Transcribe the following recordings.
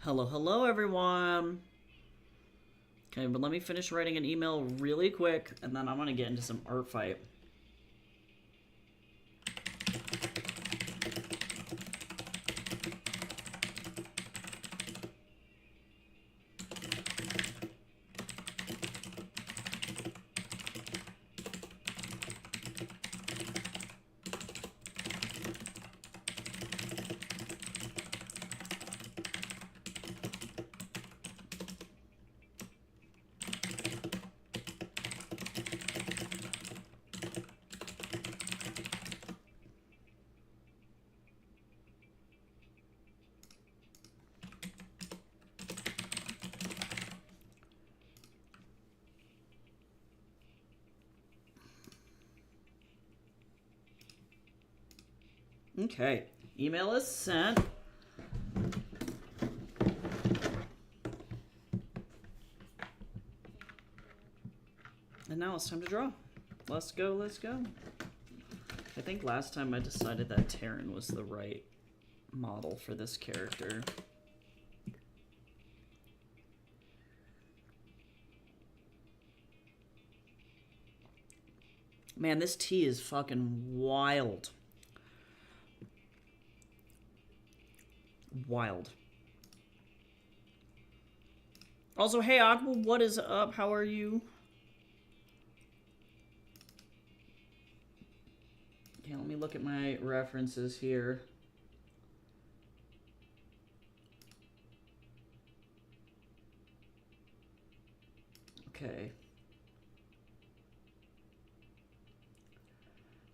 Hello, hello, everyone. Okay, but let me finish writing an email really quick, and then I'm gonna get into some art fight. Okay, email is sent. And now it's time to draw. Let's go, let's go. I think last time I decided that Terran was the right model for this character. Man, this tea is fucking wild. Wild. Also, hey Aqua, what is up? How are you? Okay, let me look at my references here. Okay.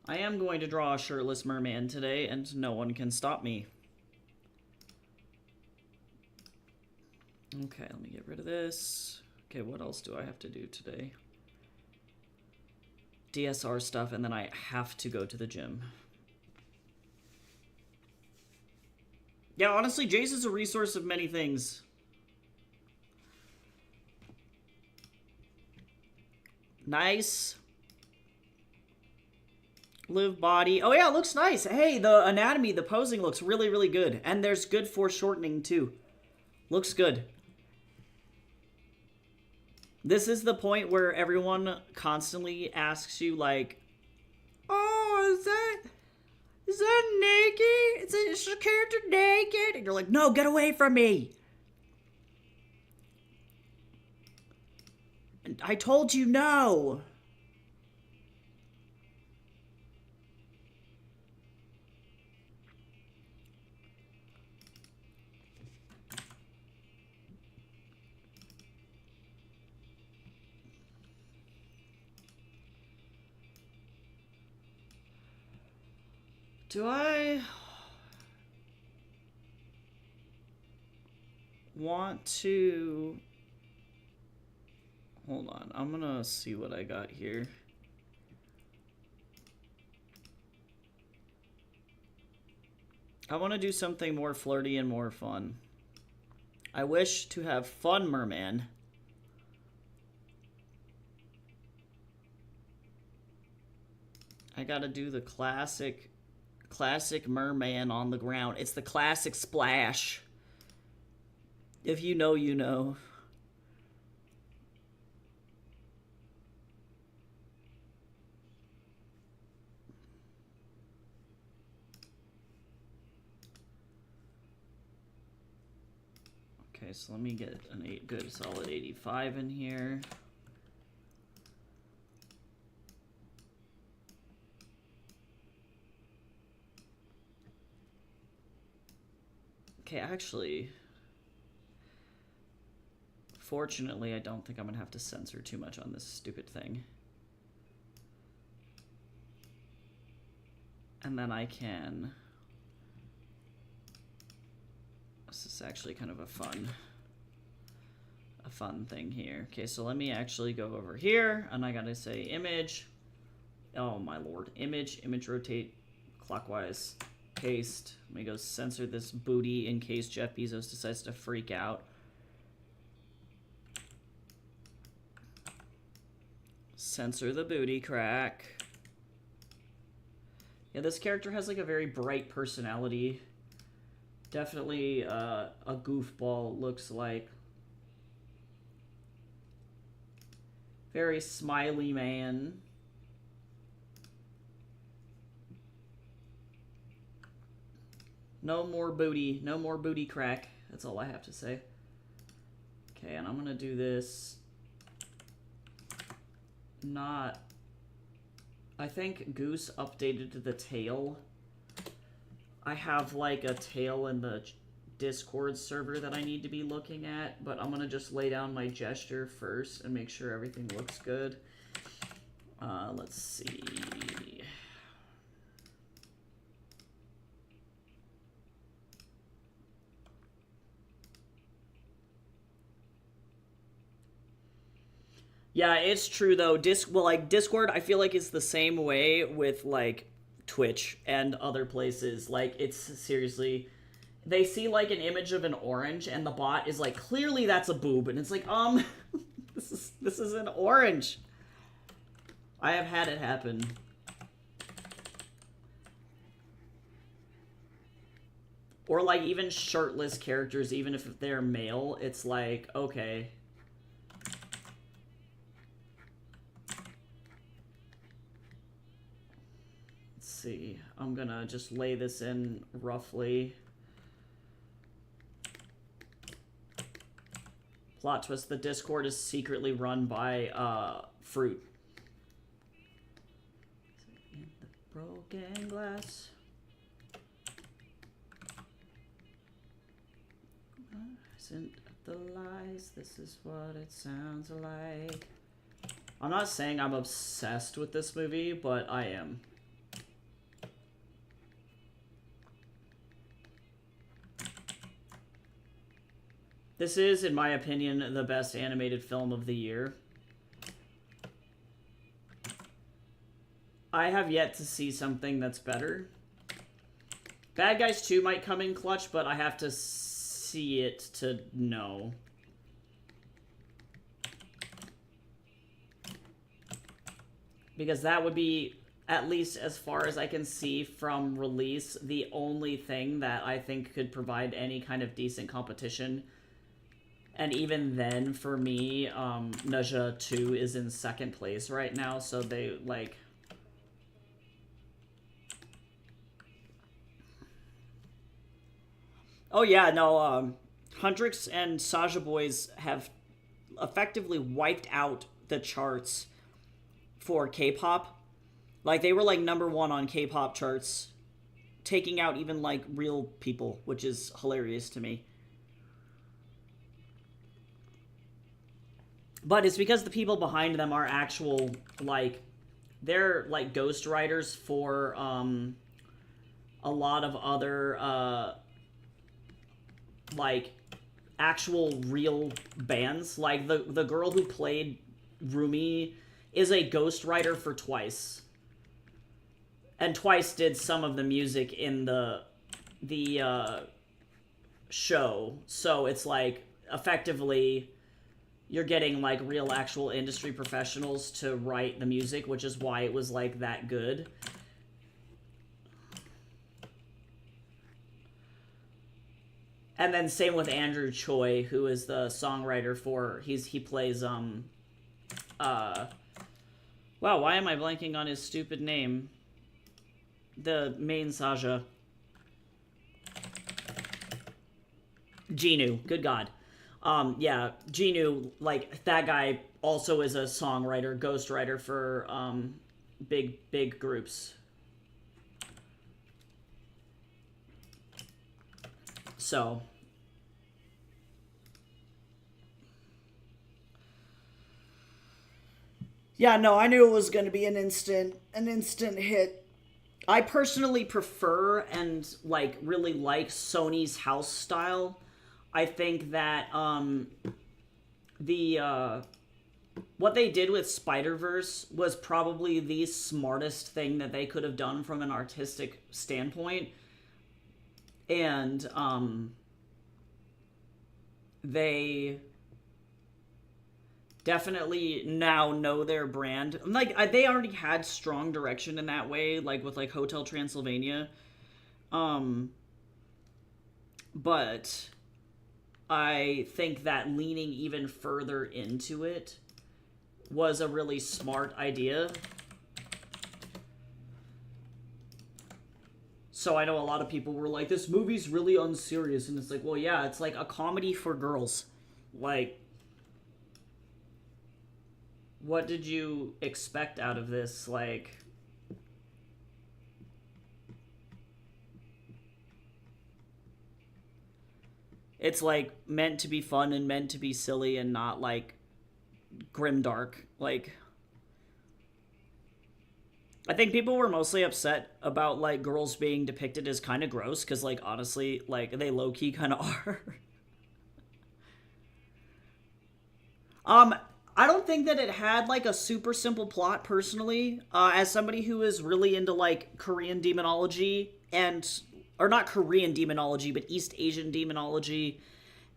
I am going to draw a shirtless merman today, and no one can stop me. Okay, let me get rid of this. Okay, what else do I have to do today? DSR stuff, and then I have to go to the gym. Yeah, honestly, Jace is a resource of many things. Nice. Live body. Oh yeah, it looks nice. Hey, the anatomy, the posing looks really, really good. And there's good foreshortening too. Looks good. This is the point where everyone constantly asks you, like, oh, is that naked? Is your character naked? And you're like, no, get away from me. And I told you no. Do I want to... Hold on, I'm gonna see what I got here. I want to do something more flirty and more fun. I wish to have fun merman. I gotta do the classic merman on the ground. It's the classic splash. If you know, you know. Okay, so let me get a good solid 85 in here. Okay, actually, fortunately, I don't think I'm gonna have to censor too much on this stupid thing. And then I can... This is actually kind of a fun thing here. Okay, so let me actually go over here, and I gotta say image. Oh my lord. Image rotate clockwise. Paste. Let me go censor this booty in case Jeff Bezos decides to freak out. Censor the booty crack. Yeah, this character has like a very bright personality. Definitely a goofball, looks like. Very smiley man. No more booty. No more booty crack. That's all I have to say. Okay, and I'm gonna do this. Not... I think Goose updated the tail. I have like a tail in the Discord server that I need to be looking at, but I'm gonna just lay down my gesture first and make sure everything looks good. Let's see. Yeah, it's true though. Discord, I feel like it's the same way with like Twitch and other places. Like, it's seriously, they see like an image of an orange and the bot is like, clearly that's a boob, and it's like, this is an orange. I have had it happen. Or like even shirtless characters, even if they're male, it's like, okay. Let's see. I'm gonna just lay this in roughly. Plot twist, the Discord is secretly run by Fruit. In the broken glass. Isn't the lies, this is what it sounds like. I'm not saying I'm obsessed with this movie, but I am. This is, in my opinion, the best animated film of the year. I have yet to see something that's better. Bad Guys 2 might come in clutch, but I have to see it to know. Because that would be, at least as far as I can see from release, the only thing that I think could provide any kind of decent competition. And even then, for me, Ne-Zha 2 is in second place right now, so they, like... Oh yeah, no, Huntrix and Saja Boys have effectively wiped out the charts for K-pop. Like, they were, like, #1 on K-pop charts, taking out even, like, real people, which is hilarious to me. But it's because the people behind them are actual, like, they're, like, ghostwriters for, a lot of other, like, actual real bands. Like, the girl who played Rumi is a ghostwriter for Twice. And Twice did some of the music in the show. So it's, like, effectively, you're getting, like, real actual industry professionals to write the music, which is why it was, like, that good. And then same with Andrew Choi, who is the songwriter for, he plays, wow, why am I blanking on his stupid name? The main Saja. Genu, good God. Yeah, Genu, like, that guy also is a songwriter, ghostwriter for, big groups. So... yeah, no, I knew it was going to be an instant hit. I personally prefer and, like, really like Sony's house style. I think that, what they did with Spider-Verse was probably the smartest thing that they could have done from an artistic standpoint. And, they definitely now know their brand. Like, they already had strong direction in that way, like with, like, Hotel Transylvania. But I think that leaning even further into it was a really smart idea. So I know a lot of people were like, this movie's really unserious. And it's like, well, yeah, it's like a comedy for girls. Like, what did you expect out of this? Like, it's like meant to be fun and meant to be silly and not like grimdark. Like, I think people were mostly upset about like girls being depicted as kind of gross because, like, honestly, like they low key kind of are. I don't think that it had like a super simple plot personally. As somebody who is really into like Korean demonology and, or not Korean demonology, but East Asian demonology,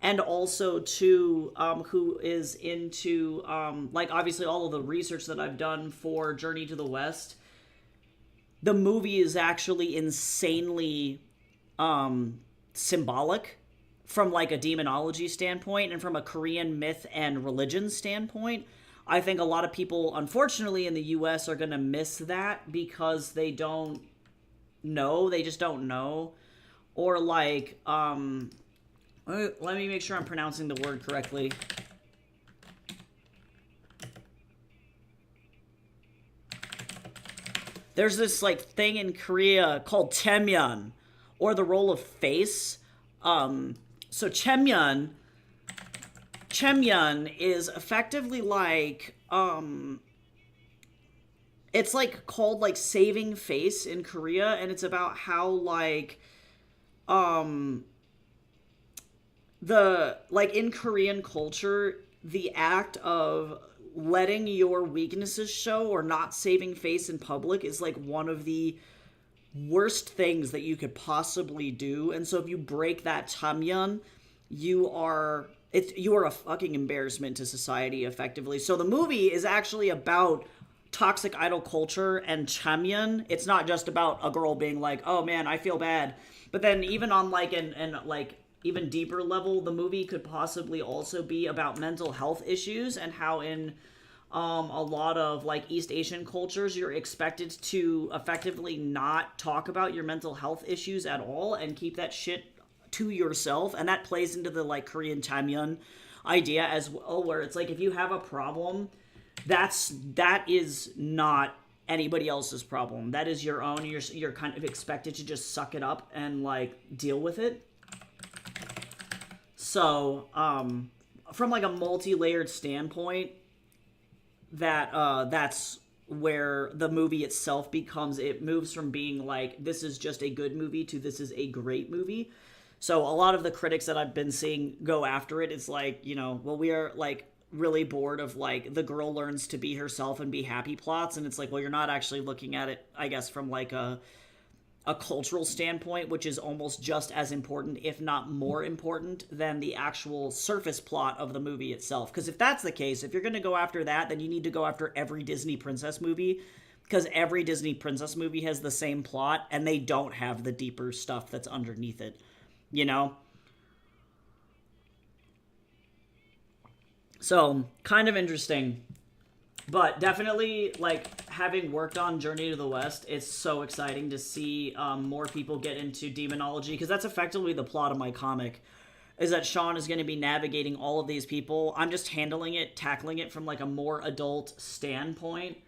and also too, who is into like obviously all of the research that I've done for Journey to the West. The movie is actually insanely symbolic from like a demonology standpoint and from a Korean myth and religion standpoint. I think a lot of people, unfortunately, in the US are going to miss that because they don't know. They just don't know. Or like, let me make sure I'm pronouncing the word correctly. There's this like thing in Korea called Taemyeon, or the role of face. So Taemyeon is effectively like it's like called like saving face in Korea, and it's about how like the like in Korean culture, the act of letting your weaknesses show or not saving face in public is like one of the worst things that you could possibly do. And so if you break that Taemyeon, you are a fucking embarrassment to society effectively. So the movie is actually about toxic idol culture and Taemyeon. It's not just about a girl being like, "Oh man, I feel bad." But then even on like an like even deeper level, the movie could possibly also be about mental health issues and how in a lot of like East Asian cultures, you're expected to effectively not talk about your mental health issues at all and keep that shit to yourself. And that plays into the like Korean Taemyeon idea as well, where it's like if you have a problem, that is not anybody else's problem. That is your own. You're kind of expected to just suck it up and like deal with it. So, from like a multi-layered standpoint, that's where the movie itself it moves from being like, this is just a good movie to this is a great movie. So a lot of the critics that I've been seeing go after it is like, well, we are like really bored of like the girl learns to be herself and be happy plots. And it's like, well, you're not actually looking at it, I guess, from like a cultural standpoint, which is almost just as important, if not more important, than the actual surface plot of the movie itself. Because if that's the case, if you're going to go after that, then you need to go after every Disney princess movie, because every Disney princess movie has the same plot, and they don't have the deeper stuff that's underneath it, So, kind of interesting. But definitely, like, having worked on Journey to the West, it's so exciting to see more people get into demonology, because that's effectively the plot of my comic, is that Sean is going to be navigating all of these people. I'm just tackling it from, like, a more adult standpoint,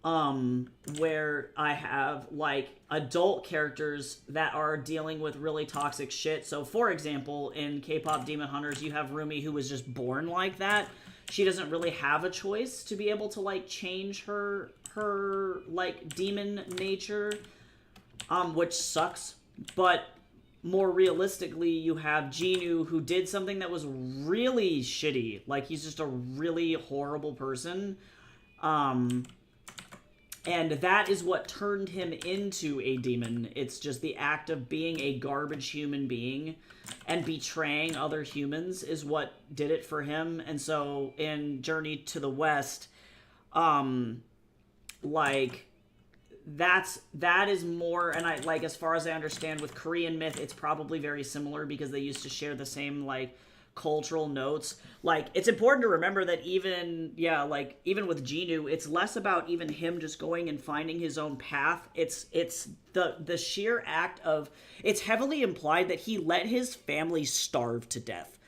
where I have, like, adult characters that are dealing with really toxic shit. So, for example, in K-pop Demon Hunters, you have Rumi, who was just born like that. She doesn't really have a choice to be able to like change her like demon nature, which sucks. But more realistically, you have Jinu, who did something that was really shitty. Like, he's just a really horrible person. And that is what turned him into a demon. It's just the act of being a garbage human being and betraying other humans is what did it for him. And so in Journey to the West, like, that is more, and I like, as far as I understand, with Korean myth, it's probably very similar because they used to share the same like cultural notes. Like, it's important to remember that even with Genu, it's less about even him just going and finding his own path. It's the sheer act of, it's heavily implied that he let his family starve to death.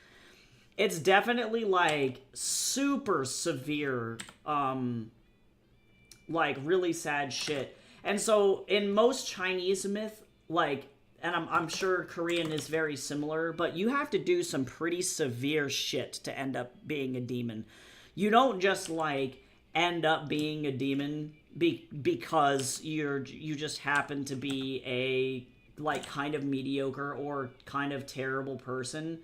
It's definitely like super severe, like really sad shit. And so in most Chinese myth, like, and I'm sure Korean is very similar, but you have to do some pretty severe shit to end up being a demon. You don't just like end up being a demon because you just happen to be a like kind of mediocre or kind of terrible person.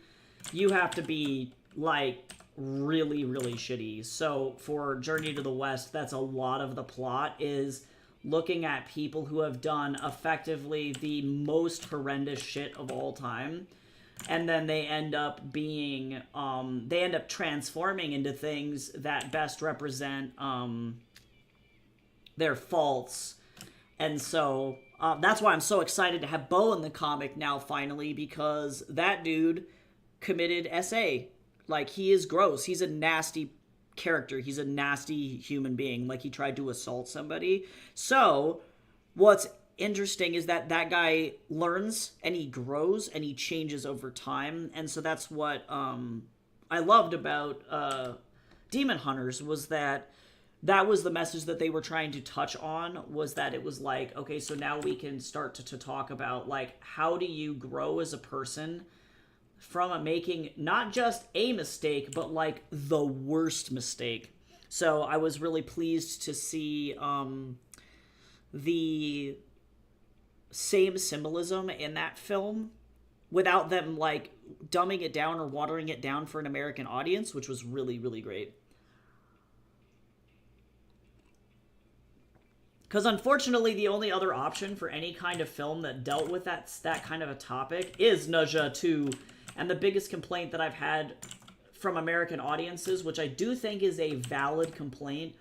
You have to be like really, really shitty. So for Journey to the West, that's a lot of the plot, is looking at people who have done effectively the most horrendous shit of all time, and then they end up being they end up transforming into things that best represent their faults. And so that's why I'm so excited to have Bo in the comic now, finally, because that dude committed SA. Like, he is gross. He's a nasty character. He's a nasty human being. Like, he tried to assault somebody. So what's interesting is that that guy learns and he grows and he changes over time. And so that's what I loved about Demon Hunters, was that was the message that they were trying to touch on, was that it was like, okay, so now we can start to talk about, like, how do you grow as a person from making not just a mistake, but like the worst mistake. So I was really pleased to see the same symbolism in that film without them like dumbing it down or watering it down for an American audience, which was really, really great. Because unfortunately, the only other option for any kind of film that dealt with that kind of a topic is Ne Zha 2. And the biggest complaint that I've had from American audiences, which I do think is a valid complaint,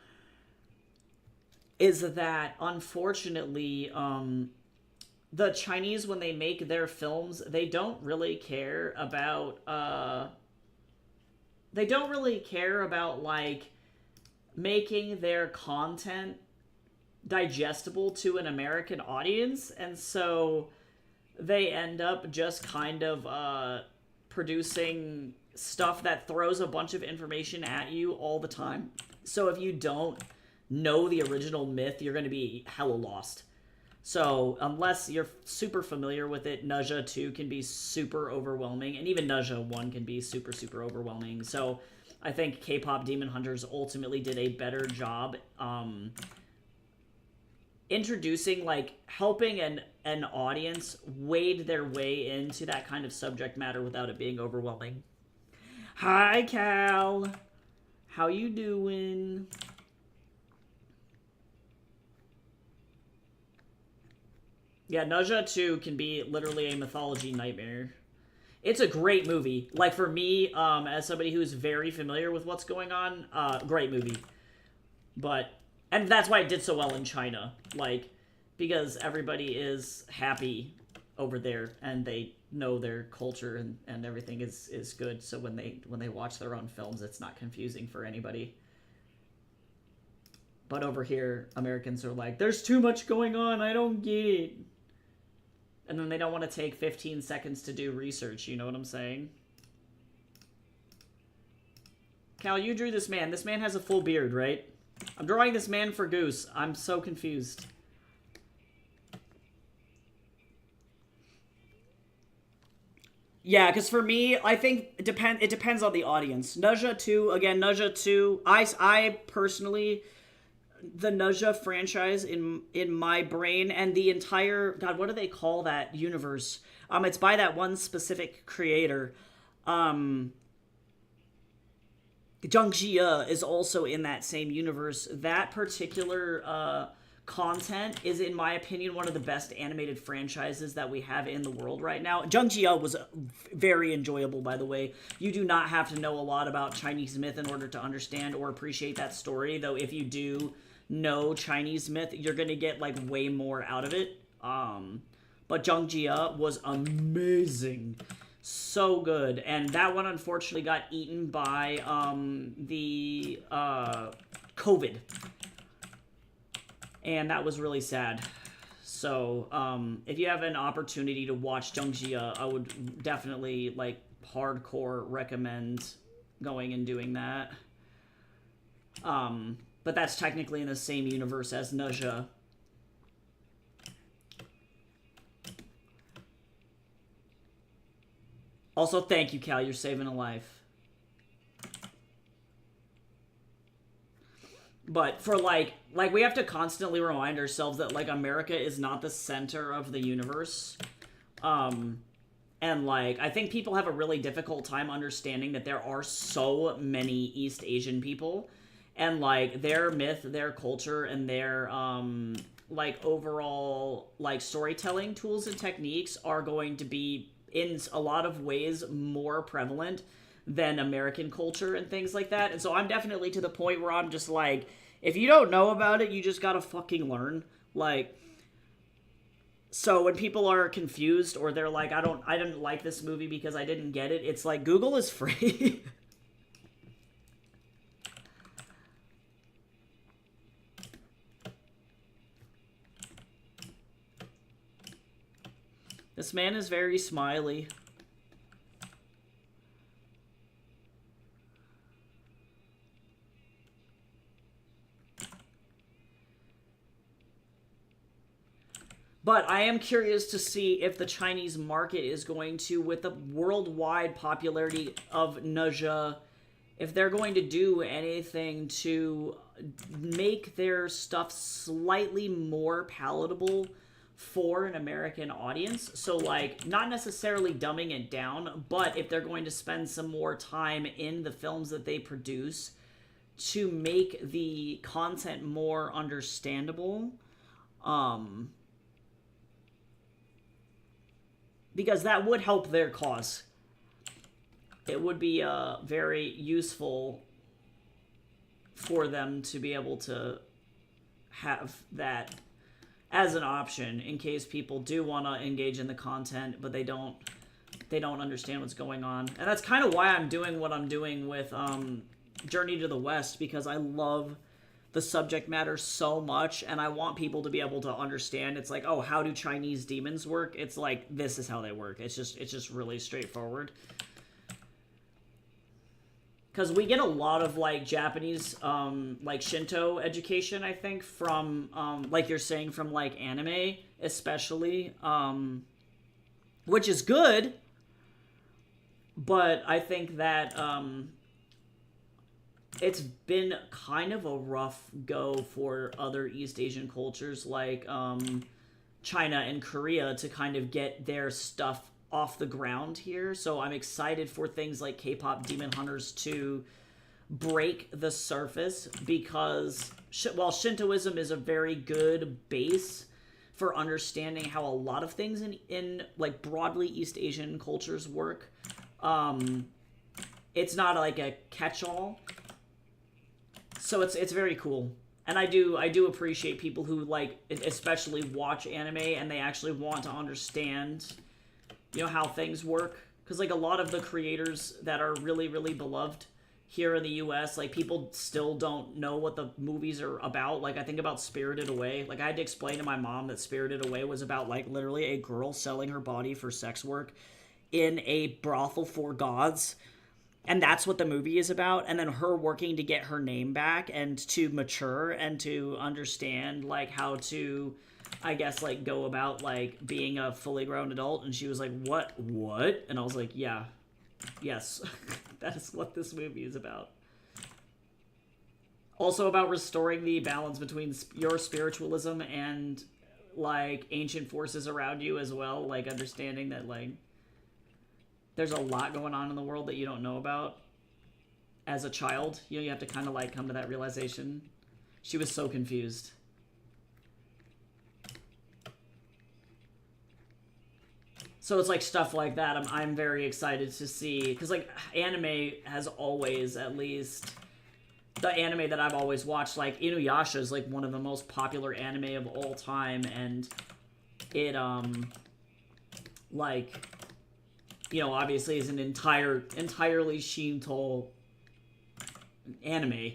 is that unfortunately, the Chinese, when they make their films, they don't really care about like making their content digestible to an American audience. And so they end up just kind of producing stuff that throws a bunch of information at you all the time. So if you don't know the original myth, you're going to be hella lost. So unless you're super familiar with it, Ne Zha 2 can be super overwhelming, and even Ne Zha 1 can be super, super overwhelming. So I think K-pop Demon Hunters ultimately did a better job introducing, like, helping an audience wade their way into that kind of subject matter without it being overwhelming. Hi, Cal. How you doing? Yeah, Ne Zha 2 can be literally a mythology nightmare. It's a great movie. Like, for me, as somebody who's very familiar with what's going on, great movie. And that's why it did so well in China. Like, because everybody is happy over there and they know their culture and everything is good. So when they watch their own films, it's not confusing for anybody. But over here, Americans are like, there's too much going on, I don't get it. And then they don't want to take 15 seconds to do research, you know what I'm saying? Cal, you drew this man. This man has a full beard, right? I'm drawing this man for Goose. I'm so confused. Yeah, because for me, I think it depends on the audience. Ne Zha 2, again, Ne Zha 2, I personally, the Ne Zha franchise in my brain, and the entire, God, what do they call that universe? It's by that one specific creator. Zhang Jie is also in that same universe. That particular content is, in my opinion, one of the best animated franchises that we have in the world right now. Zhang Jie was very enjoyable, by the way. You do not have to know a lot about Chinese myth in order to understand or appreciate that story, though if you do, know Chinese myth, you're gonna get like way more out of it. But Zhang Jia was amazing, so good, and that one unfortunately got eaten by the COVID, and that was really sad. So if you have an opportunity to watch Zhang Jia, I would definitely like hardcore recommend going and doing that. But that's technically in the same universe as Ne Zha. Also, thank you, Cal. You're saving a life. But for like we have to constantly remind ourselves that like America is not the center of the universe. And like I think people have a really difficult time understanding that there are so many East Asian people, and like their myth, their culture, and their like overall like storytelling tools and techniques are going to be in a lot of ways more prevalent than American culture and things like that. And so I'm definitely to the point where I'm just like, if you don't know about it, you just gotta fucking learn. Like, so when people are confused or they're like, I didn't like this movie because I didn't get it, it's like, Google is free. This man is very smiley. But I am curious to see if the Chinese market is going to, with the worldwide popularity of Ne Zha, if they're going to do anything to make their stuff slightly more palatable for an American audience. So, like, not necessarily dumbing it down, but if they're going to spend some more time in the films that they produce to make the content more understandable, because that would help their cause. It would be very useful for them to be able to have that as an option in case people do want to engage in the content, but they don't understand what's going on. And that's kind of why I'm doing what I'm doing with Journey to the West, because I love the subject matter so much, and I want people to be able to understand. It's like, oh, how do Chinese demons work? It's like, this is how they work. It's just really straightforward. Because we get a lot of like Japanese like Shinto education, I think, from like you're saying, from like anime especially, which is good, but I think that it's been kind of a rough go for other East Asian cultures like China and Korea to kind of get their stuff off the ground here. So I'm excited for things like K-pop Demon Hunters to break the surface, because while Shintoism is a very good base for understanding how a lot of things in like broadly East Asian cultures work, it's not like a catch-all. So it's very cool. And I do appreciate people who like especially watch anime and they actually want to understand, you know, how things work. Because like a lot of the creators that are really, really beloved here in the US, like people still don't know what the movies are about. Like I think about Spirited Away. Like I had to explain to my mom that Spirited Away was about like literally a girl selling her body for sex work in a brothel for gods. And that's what the movie is about. And then her working to get her name back and to mature and to understand like how to, I guess, like go about like being a fully grown adult. And she was like, what? And I was like, yeah, yes, that is what this movie is about. Also about restoring the balance between your spiritualism and like ancient forces around you as well. Like understanding that like there's a lot going on in the world that you don't know about as a child. You know, you have to kind of like come to that realization. She was so confused. So it's like stuff like that I'm very excited to see, because like anime has always at least the anime that I've always watched. Like, Inuyasha is, like, one of the most popular anime of all time, and it, like, you know, obviously is an entirely Shinto anime.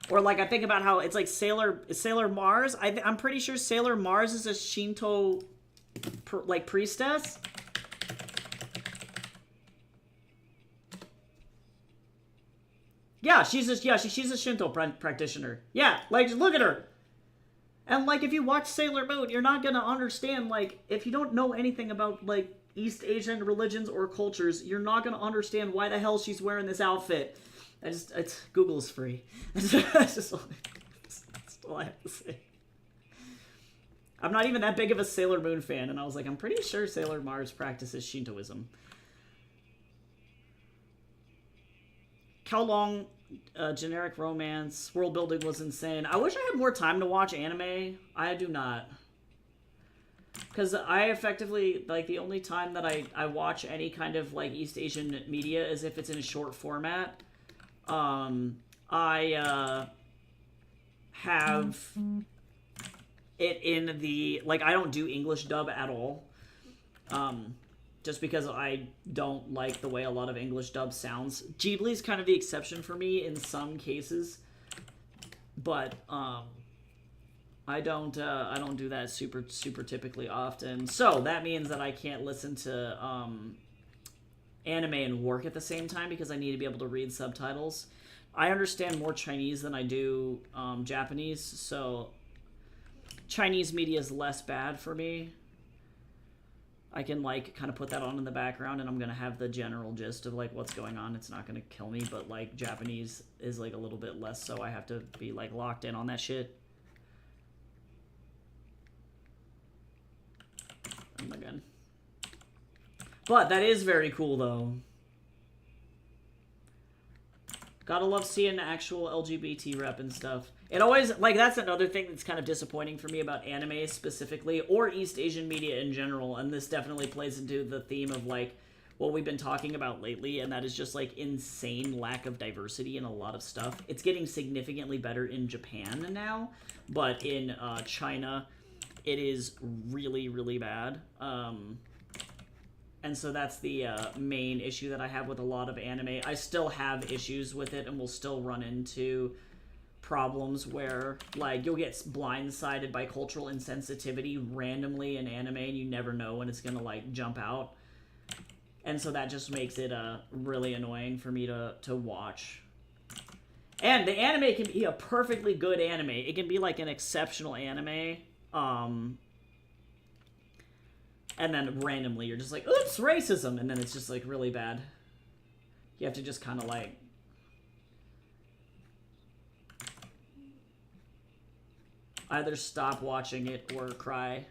Or, like, I think about how it's, like, Sailor Mars. I'm pretty sure Sailor Mars is a Shinto, like, priestess. Yeah, she's a Shinto practitioner. Yeah, like, look at her. And, like, if you watch Sailor Moon, you're not gonna understand, like, if you don't know anything about, like, East Asian religions or cultures, you're not gonna understand why the hell she's wearing this outfit. Google's free. That's all I have to say. I'm not even that big of a Sailor Moon fan, and I was like, I'm pretty sure Sailor Mars practices Shintoism. How long generic romance world building was insane. I wish I had more time to watch anime. I do not, because I effectively, like, the only time that I watch any kind of, like, East Asian media is if it's in a short format. I have it in the, like, I don't do English dub at all. Just because I don't like the way a lot of English dub sounds. Ghibli's kind of the exception for me in some cases, but I don't do that super typically often. So that means that I can't listen to anime and work at the same time because I need to be able to read subtitles. I understand more Chinese than I do Japanese, so Chinese media is less bad for me. I can, like, kind of put that on in the background, and I'm going to have the general gist of, like, what's going on. It's not going to kill me, but, like, Japanese is, like, a little bit less, so I have to be, like, locked in on that shit. Oh my god. But that is very cool, though. Gotta love seeing actual LGBT rep and stuff. It always, like, that's another thing that's kind of disappointing for me about anime specifically, or East Asian media in general, and this definitely plays into the theme of, like, what we've been talking about lately, and that is just, like, insane lack of diversity in a lot of stuff. It's getting significantly better in Japan now, but in China, it is really, really bad. And so that's the main issue that I have with a lot of anime. I still have issues with it, and will still run into problems where, like, you'll get blindsided by cultural insensitivity randomly in anime, and you never know when it's gonna, like, jump out. And so that just makes it really annoying for me to watch. And the anime can be a perfectly good anime. It can be, like, an exceptional anime. And then randomly you're just like, oops, racism! And then it's just, like, really bad. You have to just kind of, like, either stop watching it or cry.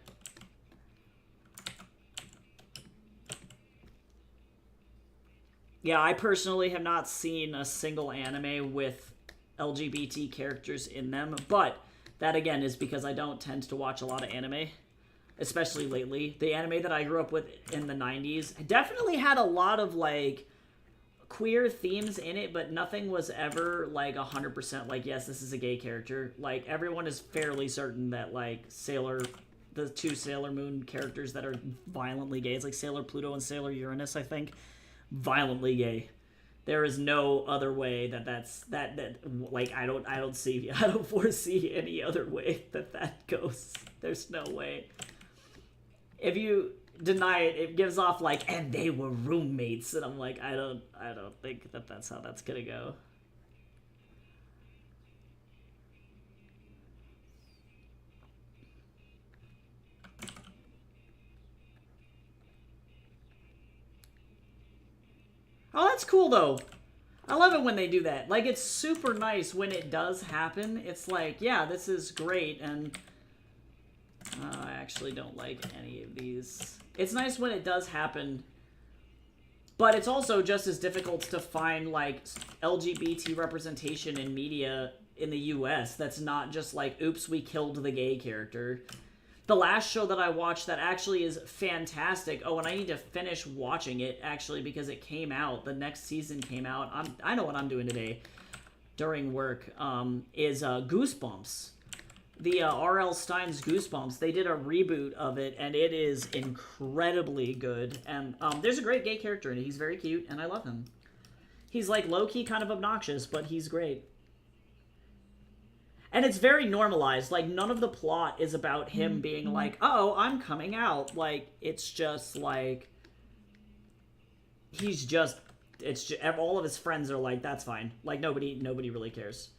Yeah, I personally have not seen a single anime with LGBT characters in them, but that, again, is because I don't tend to watch a lot of anime, especially lately. The anime that I grew up with in the 90s definitely had a lot of, like, queer themes in it, but nothing was ever, like, 100% like, yes, this is a gay character. Like, everyone is fairly certain that, like, the two Sailor Moon characters that are violently gay, it's like Sailor Pluto and Sailor Uranus, I think, violently gay. There is no other way that like, I don't foresee any other way that goes. There's no way. If you deny it, it gives off, like, and they were roommates, and I'm like, I don't think that's how that's gonna go. Oh, that's cool, though. I love it when they do that. Like, it's super nice when it does happen. It's like, yeah, this is great, and I actually don't like any of these. It's nice when it does happen, but it's also just as difficult to find, like, LGBT representation in media in the US that's not just like, oops, we killed the gay character. The last show that I watched that actually is fantastic. Oh, and I need to finish watching it, actually, because it came out. The next season came out. I know what I'm doing today. during work is Goosebumps. The R.L. Stein's Goosebumps. They did a reboot of it, and it is incredibly good. And there's a great gay character in it. He's very cute, and I love him. He's like low-key kind of obnoxious, but he's great. And it's very normalized. Like, none of the plot is about him being like, oh, I'm coming out. Like, it's just like... He's just... It's just, all of his friends are like, that's fine. Like, nobody really cares.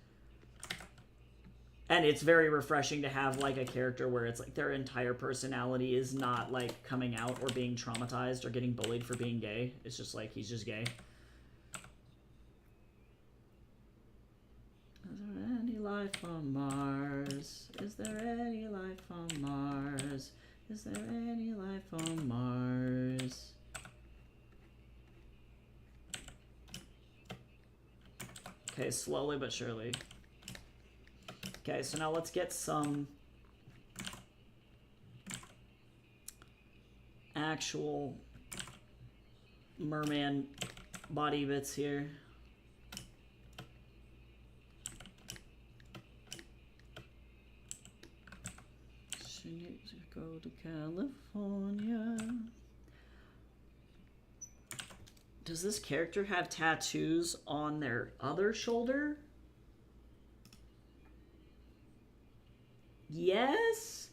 And it's very refreshing to have, like, a character where it's like their entire personality is not, like, coming out or being traumatized or getting bullied for being gay. It's just like, he's just gay. Is there any life on Mars? Is there any life on Mars? Is there any life on Mars? Okay, slowly but surely. Okay, so now let's get some actual merman body bits here. She needs to go to California. Does this character have tattoos on their other shoulder? Yes,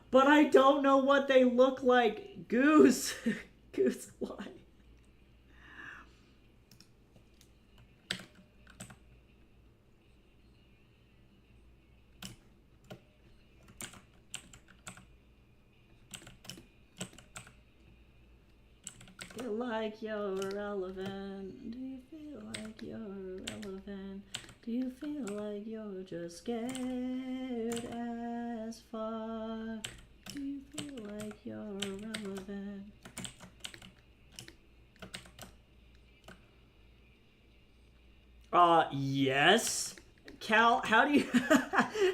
but I don't know what they look like. Goose. Goose, why? Feel like you're irrelevant? Do you feel like you're irrelevant? Do you feel like you're just scared as fuck? Do you feel like you're irrelevant? Yes. Cal, how do you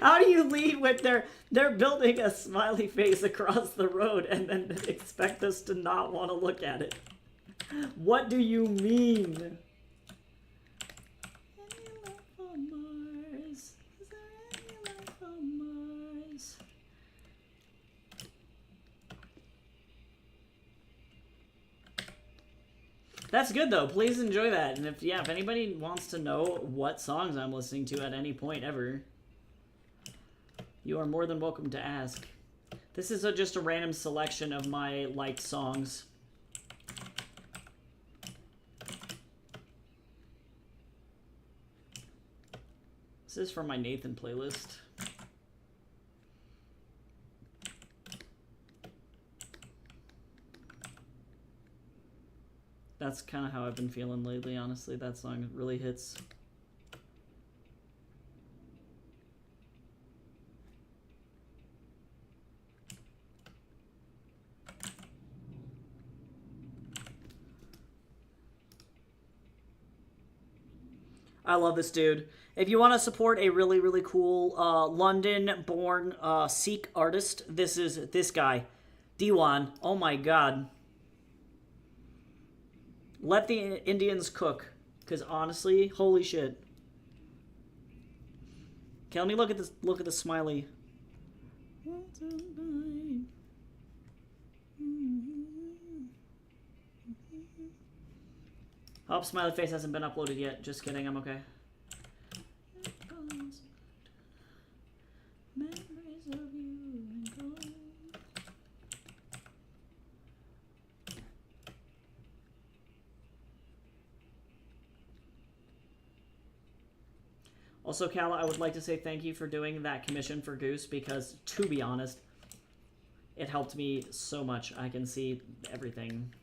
how do you lead with they're building a smiley face across the road and then expect us to not want to look at it? What do you mean? Any life on Mars? Is there any life on Mars? That's good though. Please enjoy that. And if anybody wants to know what songs I'm listening to at any point ever, you are more than welcome to ask. This is just a random selection of my liked songs. This is from my Nathan playlist. That's kind of how I've been feeling lately, honestly. That song really hits. I love this dude. If you want to support a really, really cool London-born Sikh artist, this is this guy, Diwan. Oh my god. Let the Indians cook, because honestly, holy shit. Okay, let me look at this. Look at the smiley. Oh, smiley face hasn't been uploaded yet. Just kidding. I'm okay. Memories of you and gold. Also, Cal, I would like to say thank you for doing that commission for Goose, because, to be honest, it helped me so much. I can see everything.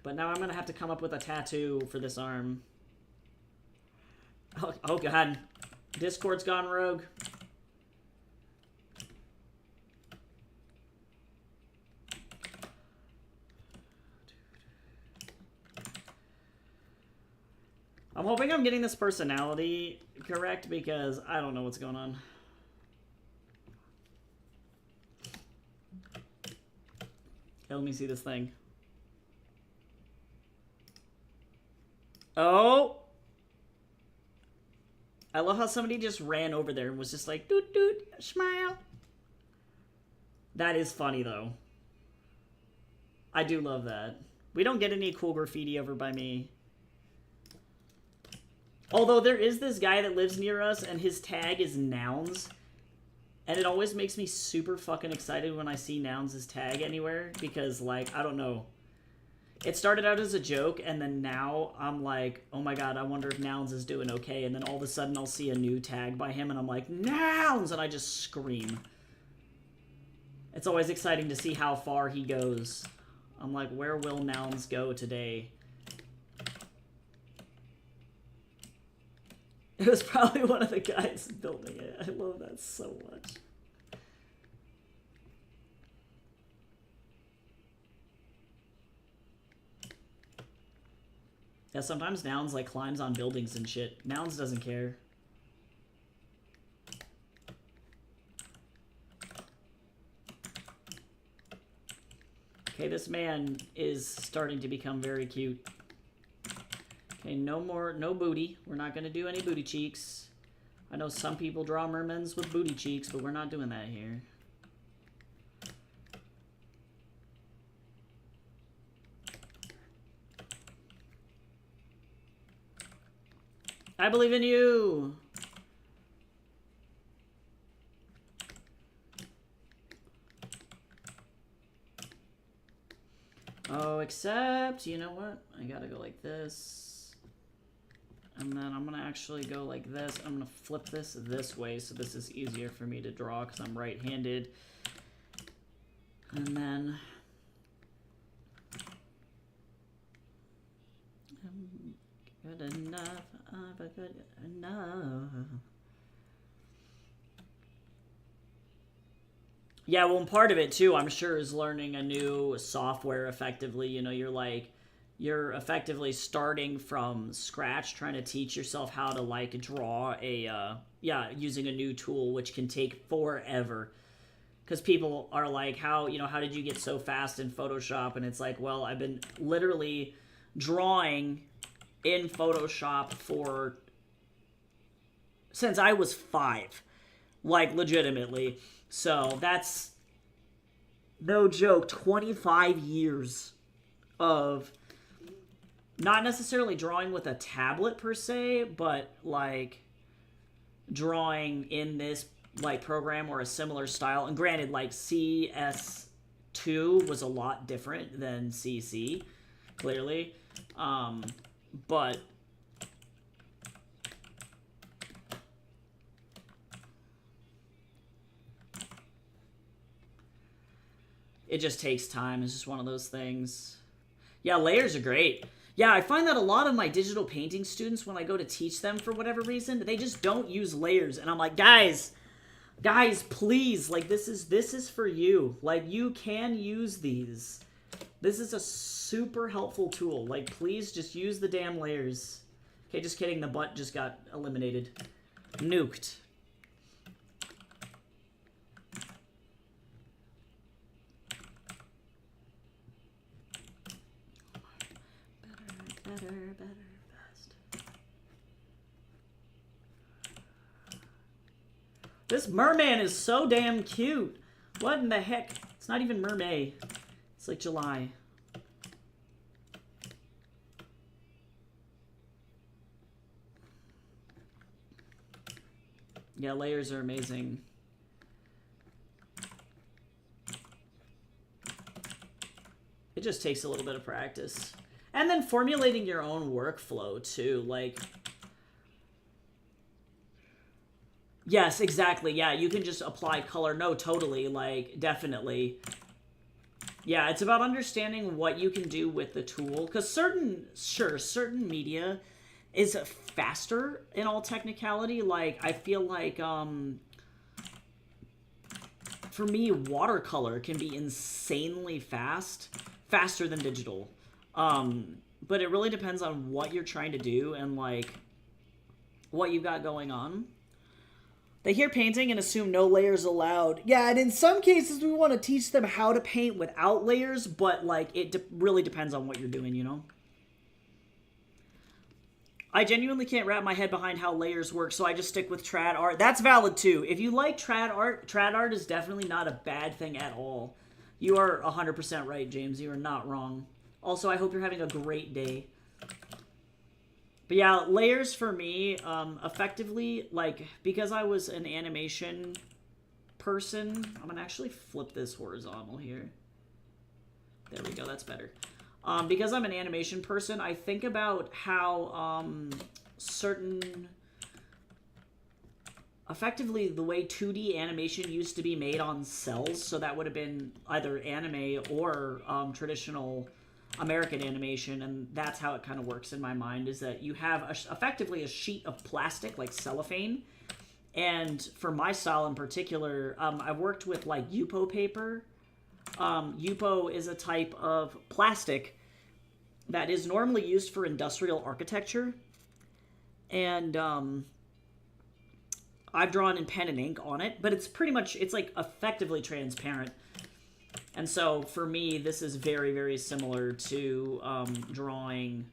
But now I'm going to have to come up with a tattoo for this arm. Oh god. Discord's gone rogue. I'm hoping I'm getting this personality correct, because I don't know what's going on. Okay, let me see this thing. Oh! I love how somebody just ran over there and was just like, doot doot, smile. That is funny, though. I do love that. We don't get any cool graffiti over by me. Although there is this guy that lives near us, and his tag is nouns. And it always makes me super fucking excited when I see nouns' tag anywhere. Because, like, I don't know. It started out as a joke, and then now I'm like, oh my god, I wonder if Nouns is doing okay. And then all of a sudden I'll see a new tag by him, and I'm like, Nouns! And I just scream. It's always exciting to see how far he goes. I'm like, where will Nouns go today? It was probably one of the guys building it. I love that so much. Yeah, sometimes Nouns, like, climbs on buildings and shit. Nouns doesn't care. Okay, this man is starting to become very cute. Okay, no booty. We're not going to do any booty cheeks. I know some people draw mermens with booty cheeks, but we're not doing that here. I believe in you! Oh, except, you know what? I gotta go like this. And then I'm gonna actually go like this. I'm gonna flip this way so this is easier for me to draw because I'm right-handed. And then... good enough, but good enough. Yeah, well, part of it, too, I'm sure, is learning a new software effectively. You know, you're effectively starting from scratch, trying to teach yourself how to, like, draw a, using a new tool, which can take forever. Because people are like, how did you get so fast in Photoshop? And it's like, well, I've been literally drawing in Photoshop since I was 5, like, legitimately. So that's no joke, 25 years of not necessarily drawing with a tablet per se, but like drawing in this like program or a similar style. And granted, like CS2 was a lot different than CC, clearly. But it just takes time. It's just one of those things. Yeah, layers are great. Yeah, I find that a lot of my digital painting students, when I go to teach them for whatever reason, they just don't use layers. And I'm like, guys, please, like, this is for you. Like, you can use these. This is a super helpful tool. Like, please just use the damn layers. Okay, just kidding. The butt just got eliminated. Nuked. Better, best. This merman is so damn cute. What in the heck? It's not even mermaid. It's like July. Yeah, layers are amazing. It just takes a little bit of practice. And then formulating your own workflow, too. Like, yes, exactly. Yeah, you can just apply color. No, totally. Like, definitely. Yeah, it's about understanding what you can do with the tool. Because certain media is faster in all technicality. Like, I feel like, for me, watercolor can be insanely fast. Faster than digital. But it really depends on what you're trying to do and, like, what you've got going on. They hear painting and assume no layers allowed. Yeah, and in some cases we want to teach them how to paint without layers, but, like, it really depends on what you're doing, you know? I genuinely can't wrap my head behind how layers work, so I just stick with trad art. That's valid too. If you like trad art is definitely not a bad thing at all. You are 100% right, James. You are not wrong. Also, I hope you're having a great day. But yeah, layers for me, effectively, like, because I was an animation person, I'm gonna actually flip this horizontal here. There we go, that's better. Because I'm an animation person, I think about how effectively the way 2D animation used to be made on cells, so that would have been either anime or traditional American animation, and that's how it kind of works in my mind, is that you have effectively a sheet of plastic, like cellophane, and for my style in particular, I've worked with like Yupo paper. Yupo is a type of plastic that is normally used for industrial architecture, and I've drawn in pen and ink on it, but it's pretty much, it's like effectively transparent. And so for me, this is very, very similar to drawing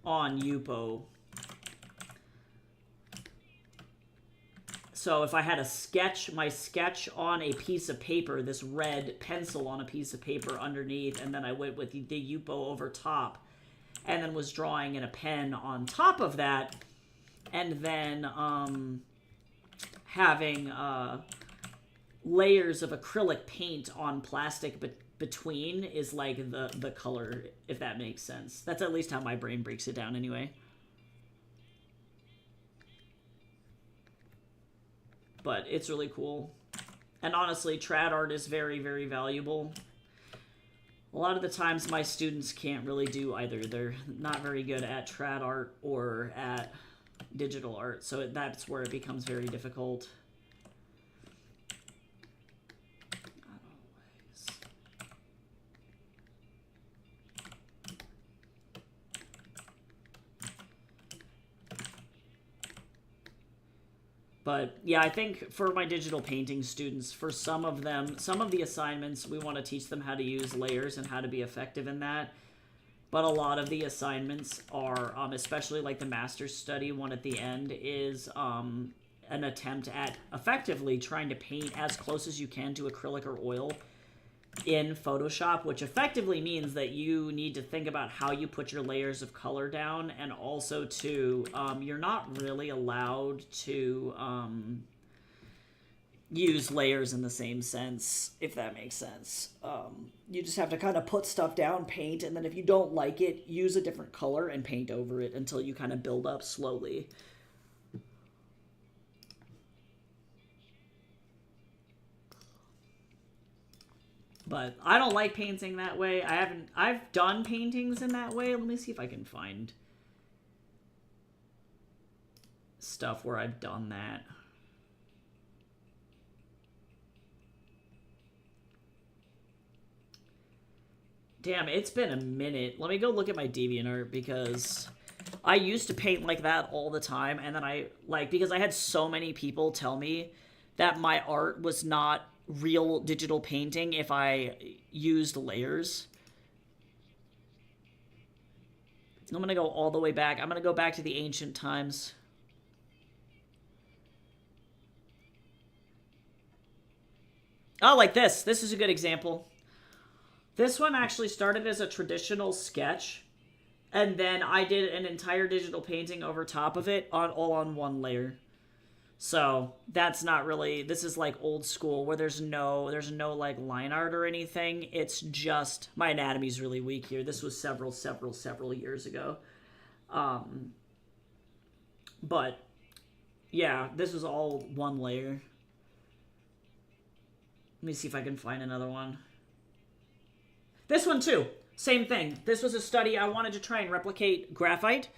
on Yupo. So if I had a sketch, my sketch on a piece of paper, this red pencil on a piece of paper underneath, and then I went with the Yupo over top, and then was drawing in a pen on top of that, and then having layers of acrylic paint on plastic between is like the color, if that makes sense. That's at least how my brain breaks it down anyway. But it's really cool. And honestly, trad art is very, very valuable. A lot of the times my students can't really do either. They're not very good at trad art or at digital art, so that's where it becomes very difficult. But yeah, I think for my digital painting students, for some of them, some of the assignments, we want to teach them how to use layers and how to be effective in that. But a lot of the assignments are, especially like the master's study one at the end, is an attempt at effectively trying to paint as close as you can to acrylic or oil in Photoshop, which effectively means that you need to think about how you put your layers of color down, and also to you're not really allowed to use layers in the same sense, if that makes sense. You just have to kind of put stuff down, paint, and then if you don't like it, use a different color and paint over it until you kind of build up slowly. But I don't like painting that way. I've done paintings in that way. Let me see if I can find stuff where I've done that. Damn, it's been a minute. Let me go look at my DeviantArt, because I used to paint like that all the time, and then because I had so many people tell me that my art was not real digital painting if I used layers. I'm going to go all the way back. I'm going to go back to the ancient times. Oh, like this. This is a good example. This one actually started as a traditional sketch, and then I did an entire digital painting over top of it, all on one layer. So that's not really, this is like old school where there's no like line art or anything. It's just, my anatomy's really weak here. This was several years ago. But yeah, this was all one layer. Let me see if I can find another one. This one too, same thing. This was a study. I wanted to try and replicate graphite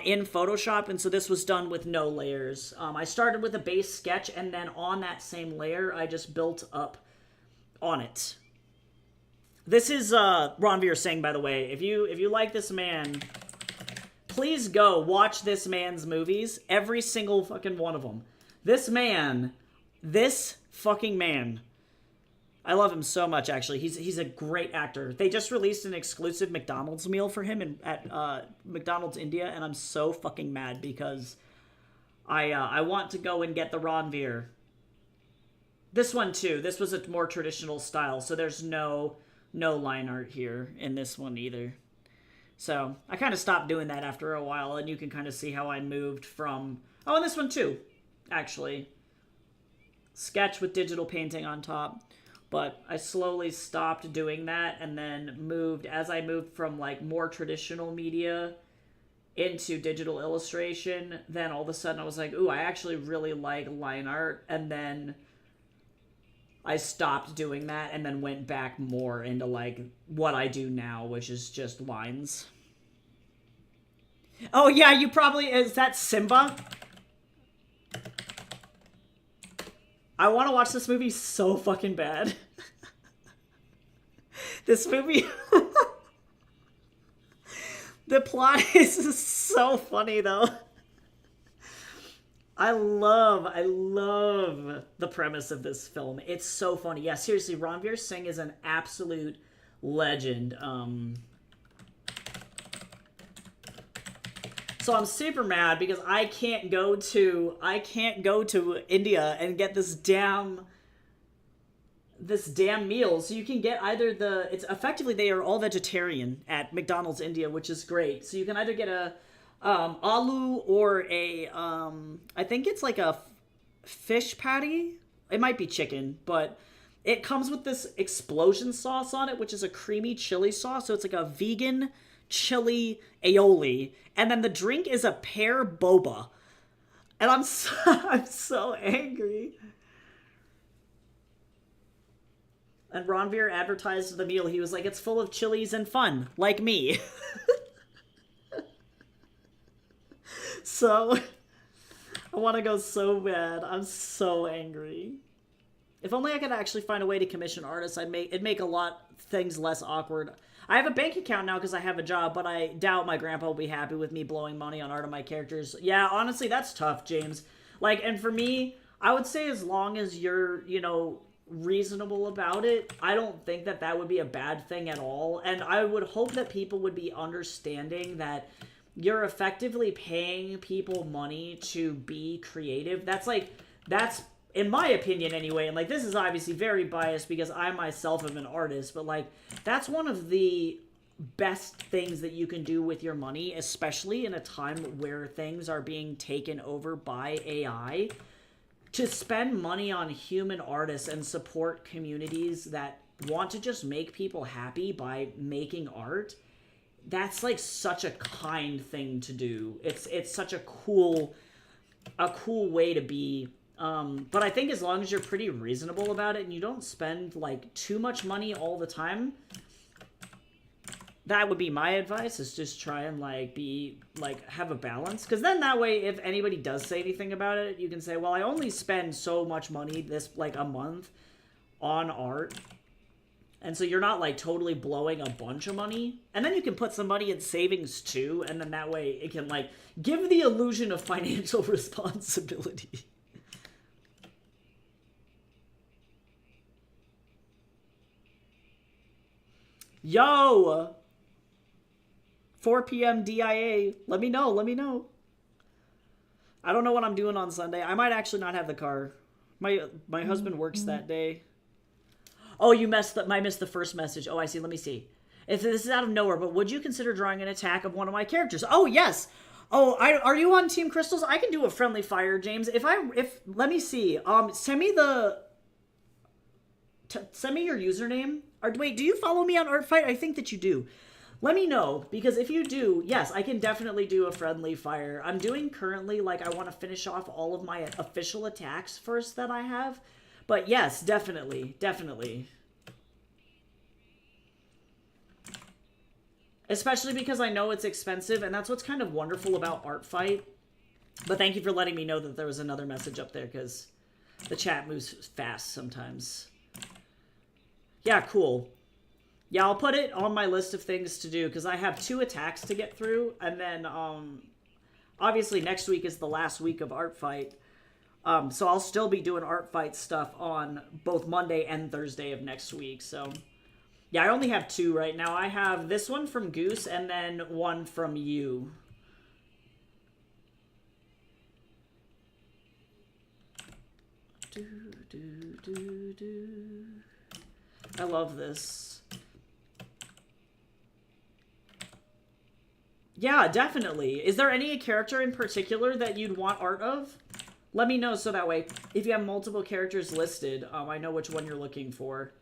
in Photoshop, and so this was done with no layers. I started with a base sketch, and then on that same layer, I just built up on it. This is Ronveer saying, by the way, if you like this man, please go watch this man's movies, every single fucking one of them. This fucking man I love him so much, actually. He's a great actor. They just released an exclusive McDonald's meal for him at McDonald's India, and I'm so fucking mad because I want to go and get the Ranveer. This one too. This was a more traditional style, so there's no line art here in this one either. So I kind of stopped doing that after a while, and you can kind of see how I moved from... Oh, and this one too, actually. Sketch with digital painting on top. But I slowly stopped doing that and then moved, as I moved from like more traditional media into digital illustration, then all of a sudden I was like, ooh, I actually really like line art. And then I stopped doing that and then went back more into like what I do now, which is just lines. Oh yeah, you probably... Is that Simba? I want to watch this movie so fucking bad. This movie... The plot is so funny, though. I love the premise of this film. It's so funny. Yeah, seriously, Ranveer Singh is an absolute legend. So I'm super mad because I can't go to India and get this damn meal. So you can get either it's effectively, they are all vegetarian at McDonald's India, which is great. So you can either get a aloo or a I think it's like a fish patty. It might be chicken, but it comes with this explosion sauce on it, which is a creamy chili sauce. So it's like a vegan chili aioli, and then the drink is a pear boba, and I'm so angry. And Ranveer advertised the meal. He was like, it's full of chilies and fun, like me. So I want to go so bad. I'm so angry. If only I could actually find a way to commission artists, it'd make a lot things less awkward. I have a bank account now because I have a job, but I doubt my grandpa will be happy with me blowing money on art of my characters. Yeah, honestly, that's tough, James. Like, and for me, I would say as long as you're, reasonable about it, I don't think that would be a bad thing at all. And I would hope that people would be understanding that you're effectively paying people money to be creative. That's in my opinion anyway, and like this is obviously very biased because I myself am an artist, but like that's one of the best things that you can do with your money, especially in a time where things are being taken over by AI, to spend money on human artists and support communities that want to just make people happy by making art. That's like such a kind thing to do. It's such a cool way to be. But I think as long as you're pretty reasonable about it and you don't spend like too much money all the time, that would be my advice, is just try and have a balance. Because then that way, if anybody does say anything about it, you can say, well, I only spend so much money this a month on art. And so you're not like totally blowing a bunch of money. And then you can put some money in savings too. And then that way it can give the illusion of financial responsibility. Yo! 4 p.m. DIA. Let me know. I don't know what I'm doing on Sunday. I might actually not have the car. My husband works that day. Oh, I missed the first message. Oh, I see. Let me see. If this is out of nowhere, but would you consider drawing an attack of one of my characters? Oh, yes. Oh, are you on Team Crystals? I can do a friendly fire, James. Let me see. Send me your username. Or wait, do you follow me on Artfight? I think that you do. Let me know, because if you do, yes, I can definitely do a friendly fire. I'm doing currently, I want to finish off all of my official attacks first that I have. But yes, definitely. Especially because I know it's expensive, and that's what's kind of wonderful about Artfight. But thank you for letting me know that there was another message up there, because the chat moves fast sometimes. Yeah, cool. Yeah, I'll put it on my list of things to do, because I have 2 attacks to get through, and then, obviously next week is the last week of Artfight. So I'll still be doing Art Fight stuff on both Monday and Thursday of next week. So yeah, I only have 2 right now. I have this one from Goose and then one from you. I love this. Yeah, definitely. Is there any character in particular that you'd want art of? Let me know so that way, if you have multiple characters listed, I know which one you're looking for.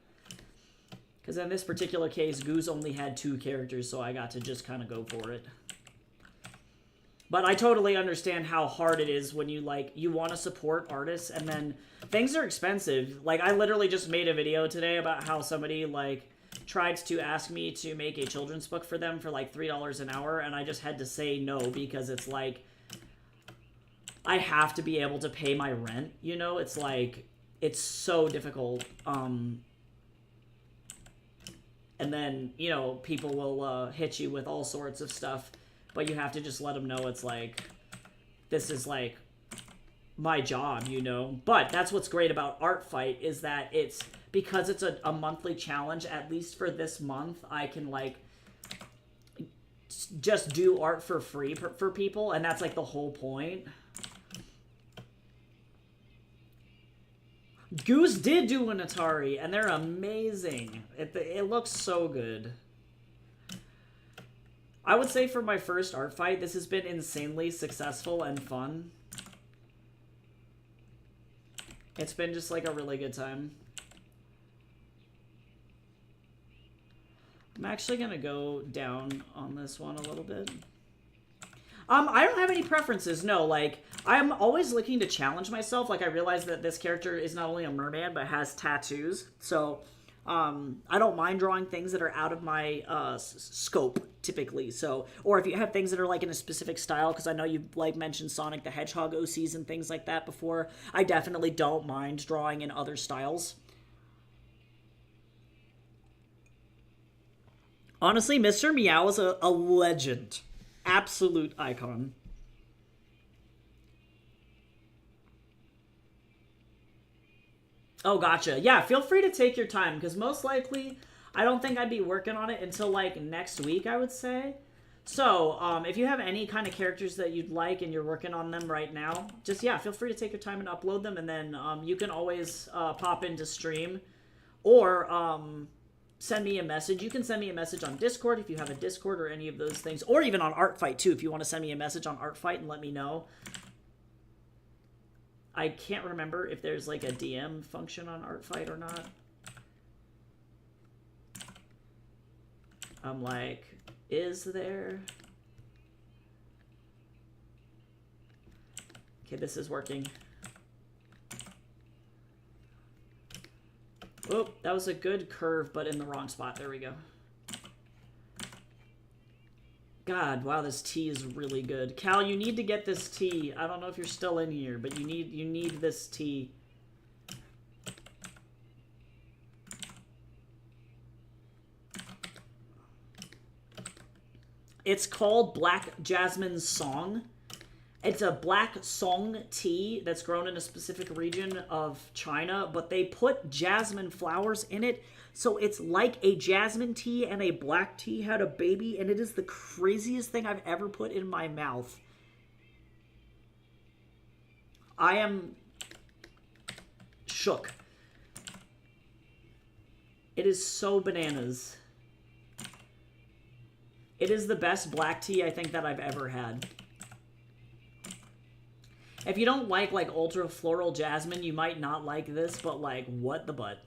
Because in this particular case, Goose only had 2 characters, so I got to just kind of go for it. But I totally understand how hard it is when you, like, you want to support artists, and then things are expensive. Like, I literally just made a video today about how somebody, like, tried to ask me to make a children's book for them for, like, $3 an hour, and I just had to say no, because it's, like, I have to be able to pay my rent, you know? It's, like, it's so difficult. And then, you know, people will hit you with all sorts of stuff. But you have to just let them know it's like, this is like my job, you know? But that's what's great about Art Fight is that it's, because it's a monthly challenge, at least for this month, I can like just do art for free for people. And that's like the whole point. Goose did do an Atari and they're amazing. It looks so good. I would say for my first Art Fight, this has been insanely successful and fun. It's been just like a really good time. I'm actually going to go down on this one a little bit. I don't have any preferences, no. Like, I'm always looking to challenge myself. Like, I realize that this character is not only a merman, but has tattoos. So, I don't mind drawing things that are out of my scope, typically. So, or if you have things that are like in a specific style, because I know you've like mentioned Sonic the Hedgehog OCs and things like that before, I definitely don't mind drawing in other styles. Honestly, Mr. Meow is a legend. Absolute icon. Oh, gotcha. Yeah, feel free to take your time, because most likely, I don't think I'd be working on it until, like, next week, I would say. So, if you have any kind of characters that you'd like and you're working on them right now, just, yeah, feel free to take your time and upload them, and then you can always pop into stream, or send me a message. You can send me a message on Discord if you have a Discord or any of those things, or even on Art Fight, too, if you want to send me a message on Art Fight and let me know. I can't remember if there's like a DM function on Art Fight or not. I'm like, is there? Okay, this is working. Oh, that was a good curve, but in the wrong spot. There we go. God, wow, this tea is really good. Cal, you need to get this tea. I don't know if you're still in here, but you need this tea. It's called Black Jasmine Song. It's a black song tea that's grown in a specific region of China, but they put jasmine flowers in it. So it's like a jasmine tea and a black tea had a baby, and it is the craziest thing I've ever put in my mouth. I am shook. It is so bananas. It is the best black tea I think that I've ever had. If you don't like ultra floral jasmine, you might not like this, but like, what the butt?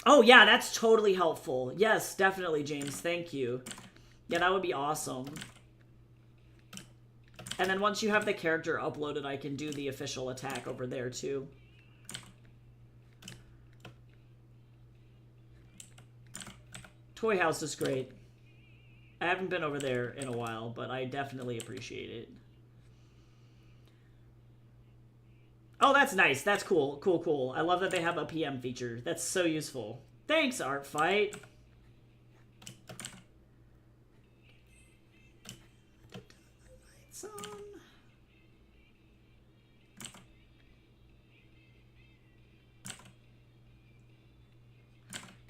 Oh, yeah, that's totally helpful. Yes, definitely, James. Thank you. Yeah, that would be awesome. And then once you have the character uploaded, I can do the official attack over there, too. Toy House is great. I haven't been over there in a while, but I definitely appreciate it. Oh, that's nice. That's cool. Cool, cool. I love that they have a PM feature. That's so useful. Thanks, Art Fight.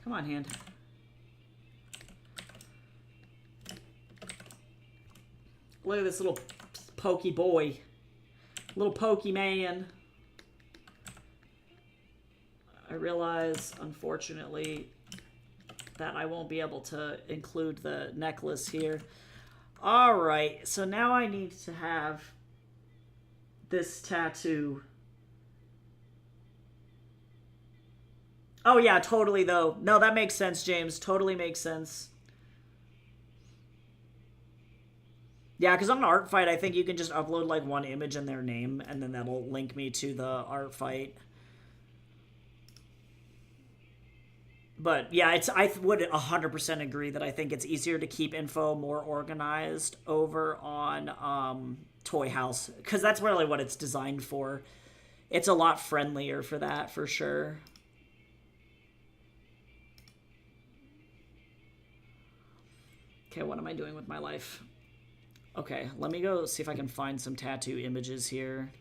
Come on, hand. Look at this little pokey boy. Little pokey man. I realize, unfortunately, that I won't be able to include the necklace here. Alright, so now I need to have this tattoo. Oh yeah, totally though. No, that makes sense, James. Totally makes sense. Yeah, because on Art Fight, I think you can just upload like one image and their name, and then that'll link me to the Art Fight. But yeah, I would 100% agree that I think it's easier to keep info more organized over on Toy House, because that's really what it's designed for. It's a lot friendlier for that, for sure. Okay, what am I doing with my life? Okay, let me go see if I can find some tattoo images here.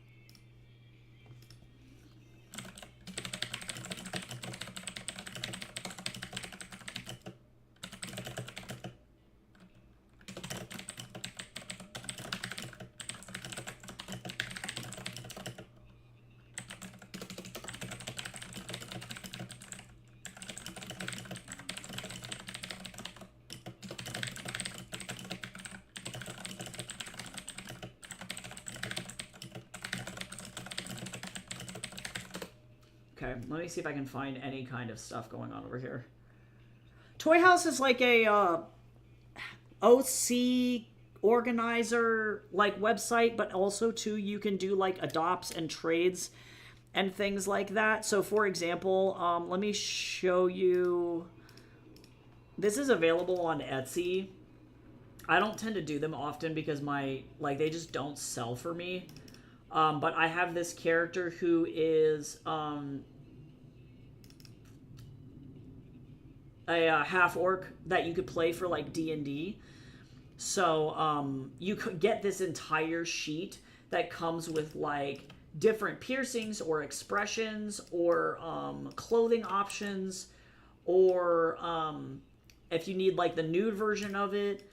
Okay, let me see if I can find any kind of stuff going on over here. Toy House is like a OC organizer like website, but also too you can do like adopts and trades and things like that. So for example, let me show you. This is available on Etsy. I don't tend to do them often because they just don't sell for me. But I have this character who is a half-orc that you could play for like D&D. So you could get this entire sheet that comes with like different piercings or expressions or clothing options, or if you need like the nude version of it,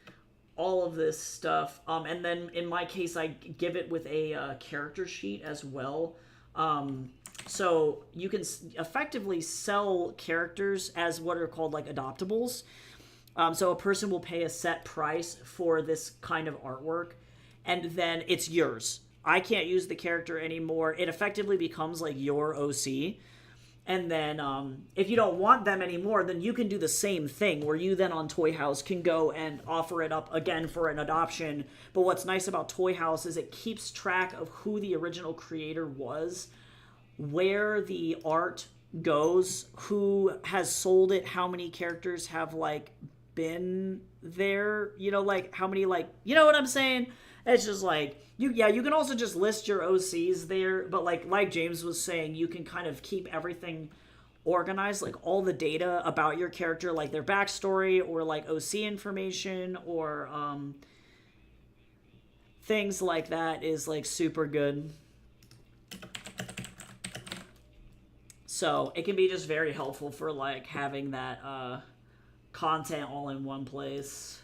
all of this stuff. And then in my case, I give it with a character sheet as well. So you can effectively sell characters as what are called like adoptables. So a person will pay a set price for this kind of artwork, and then it's yours. I can't use the character anymore. It effectively becomes like your OC. And then if you don't want them anymore, then you can do the same thing where you then on Toy House can go and offer it up again for an adoption. But what's nice about Toy House is it keeps track of who the original creator was, where the art goes, who has sold it, how many characters have like been there, like how many, like, you know what I'm saying? It's just like you can also just list your OCs there, but like James was saying, you can kind of keep everything organized, like all the data about your character, like their backstory or like OC information or things like that is like super good. So it can be just very helpful for like having that content all in one place.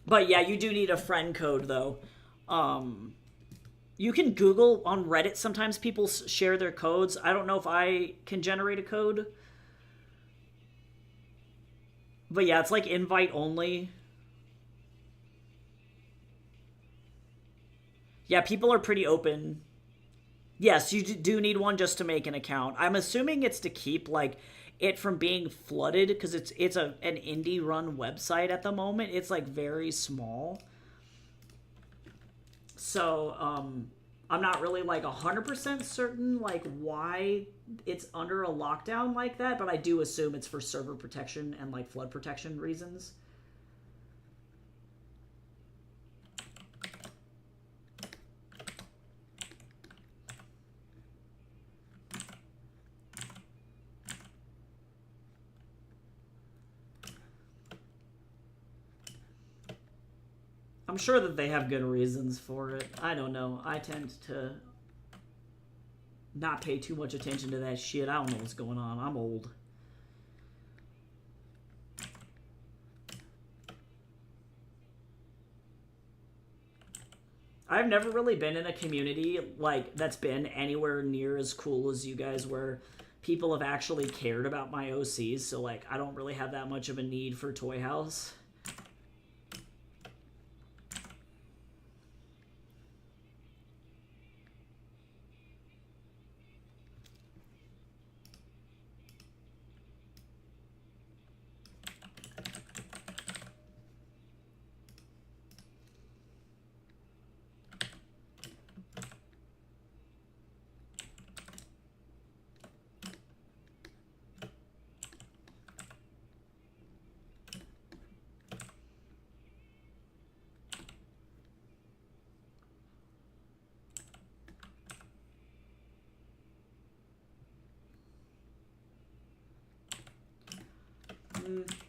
But yeah, you do need a friend code though. You can Google on Reddit. Sometimes people share their codes. I don't know if I can generate a code. But yeah, it's like invite only. Yeah, people are pretty open. Yes, you do need one just to make an account. I'm assuming it's to keep like it from being flooded because it's an indie run website at the moment. It's like very small. So I'm not really like 100% certain like why it's under a lockdown like that, but I do assume it's for server protection and like flood protection reasons. I'm sure that they have good reasons for it. I don't know. I tend to not pay too much attention to that shit. I don't know what's going on. I'm old. I've never really been in a community like that's been anywhere near as cool as you guys, where people have actually cared about my OCs. So like I don't really have that much of a need for Toy House.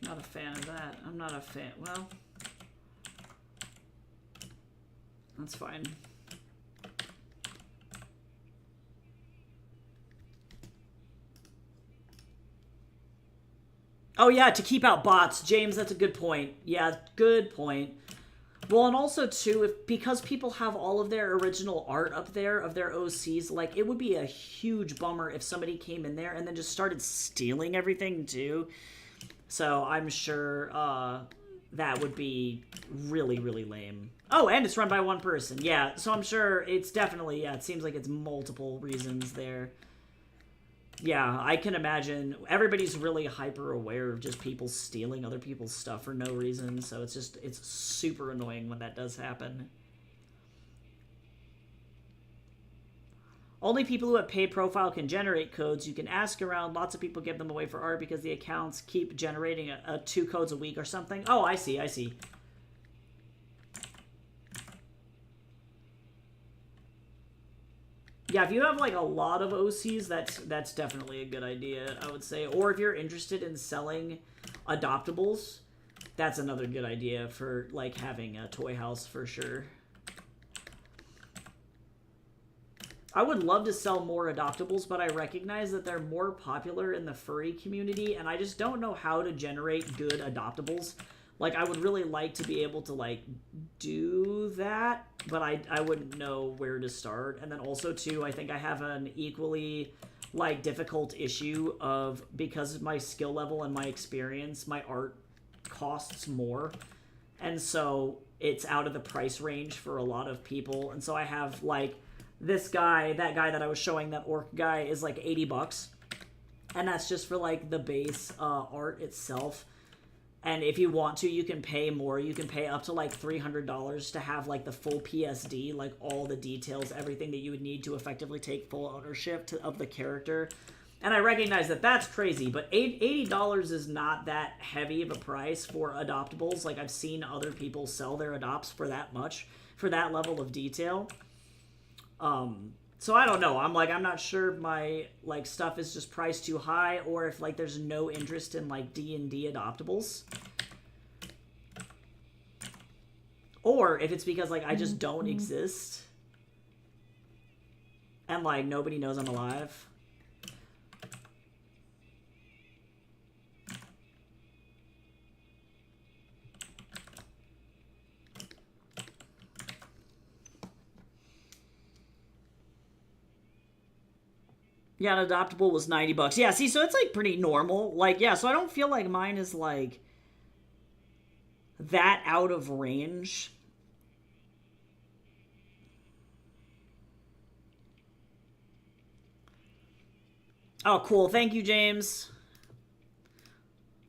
Not a fan of that. I'm not a fan. Well, that's fine. Oh yeah, to keep out bots. James, that's a good point. Yeah, good point. Well, and also too, because people have all of their original art up there of their OCs, like it would be a huge bummer if somebody came in there and then just started stealing everything too. So I'm sure that would be really, really lame. Oh, and it's run by one person. Yeah, so I'm sure it's definitely, yeah, it seems like it's multiple reasons there. Yeah, I can imagine everybody's really hyper aware of just people stealing other people's stuff for no reason. So it's super annoying when that does happen. Only people who have paid profile can generate codes. You can ask around. Lots of people give them away for art because the accounts keep generating 2 codes a week or something. Oh, I see, I see. Yeah, if you have like a lot of OCs, that's definitely a good idea, I would say. Or if you're interested in selling adoptables, that's another good idea for like having a toy house for sure. I would love to sell more adoptables, but I recognize that they're more popular in the furry community, and I just don't know how to generate good adoptables. Like, I would really like to be able to, like, do that, but I wouldn't know where to start. And then also, too, I think I have an equally, like, difficult issue of, because of my skill level and my experience, my art costs more. And so it's out of the price range for a lot of people. And so I have, like, this guy, that guy that I was showing, that orc guy, is like $80. And that's just for like the base art itself. And if you want to, you can pay more. You can pay up to like $300 to have like the full PSD, like all the details, everything that you would need to effectively take full ownership of the character. And I recognize that that's crazy, but $80 is not that heavy of a price for adoptables. Like I've seen other people sell their adopts for that much, for that level of detail. So I don't know. I'm not sure my, like, stuff is just priced too high, or if, like, there's no interest in, like, D&D adoptables. Or if it's because, like, I just don't exist. And, like, nobody knows I'm alive. Yeah, an adoptable was $90. Yeah, see, so it's like pretty normal. Like, yeah, so I don't feel like mine is like that out of range. Oh, cool. Thank you, James.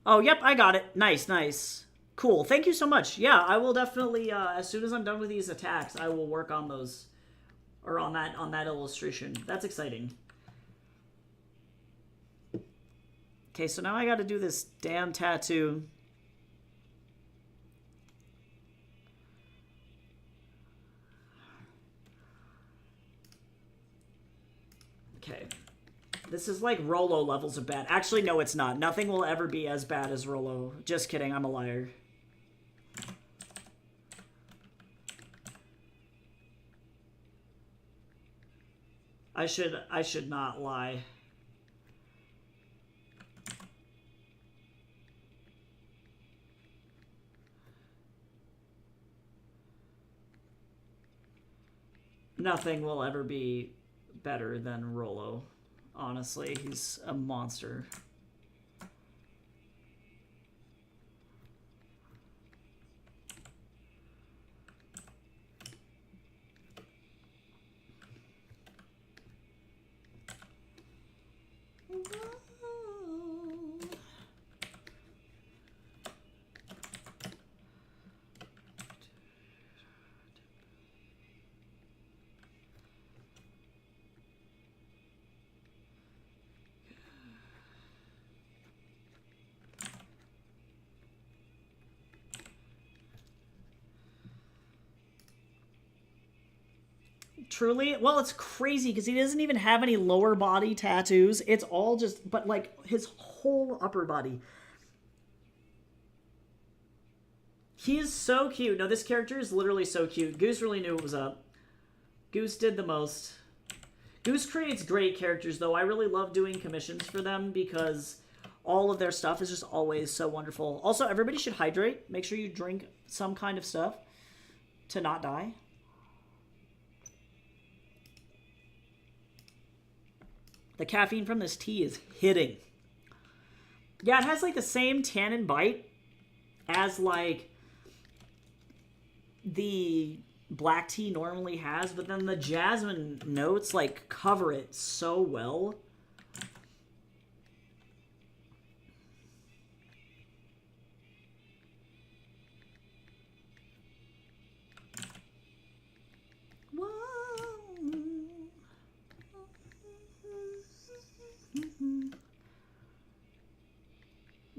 Oh, yep, I got it. Nice, nice. Cool. Thank you so much. Yeah, I will definitely, as soon as I'm done with these attacks, I will work on those, or on that illustration. That's exciting. Okay, so now I gotta do this damn tattoo. Okay. This is like Rolo levels of bad. Actually, no, it's not. Nothing will ever be as bad as Rolo. Just kidding, I'm a liar. I should not lie. Nothing will ever be better than Rollo. Honestly, he's a monster. Truly? Well, it's crazy because he doesn't even have any lower body tattoos. It's all just, but like his whole upper body. He is so cute. No, this character is literally so cute. Goose really knew what was up. Goose did the most. Goose creates great characters, though. I really love doing commissions for them because all of their stuff is just always so wonderful. Also, everybody should hydrate. Make sure you drink some kind of stuff to not die. The caffeine from this tea is hitting. Yeah, it has like the same tannin bite as like the black tea normally has, but then the jasmine notes like cover it so well.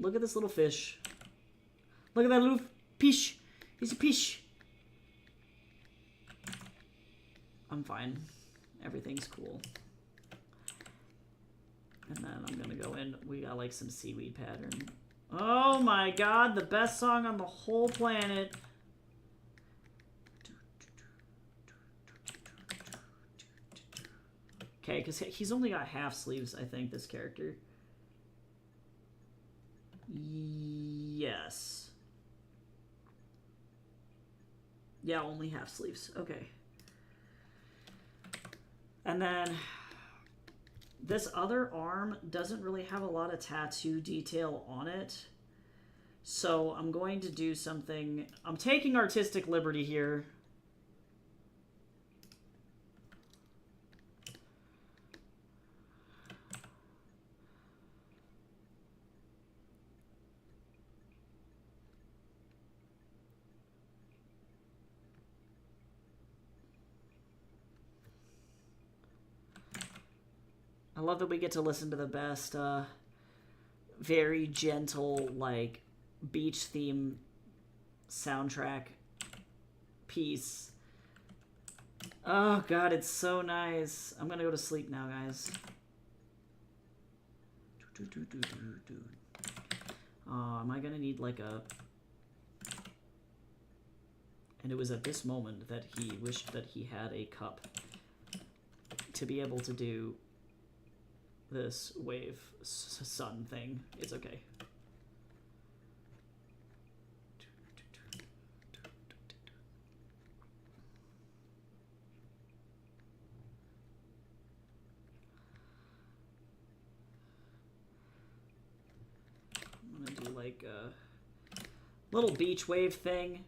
Look at this little fish. Look at that little fish. He's a fish. I'm fine. Everything's cool. And then I'm gonna go in. We got like some seaweed pattern. Oh my god, the best song on the whole planet. Okay, because he's only got half sleeves, I think, this character. Yes. Yeah, only half sleeves. Okay. And then this other arm doesn't really have a lot of tattoo detail on it. So I'm going to do something. I'm taking artistic liberty here. I love that we get to listen to the best, very gentle, like, beach theme soundtrack piece. Oh, God, it's so nice. I'm gonna go to sleep now, guys. Am I gonna need, like, a... And it was at this moment that he wished that he had a cup to be able to do this wave sun thing. It's okay. I'm gonna do like a little beach wave thing.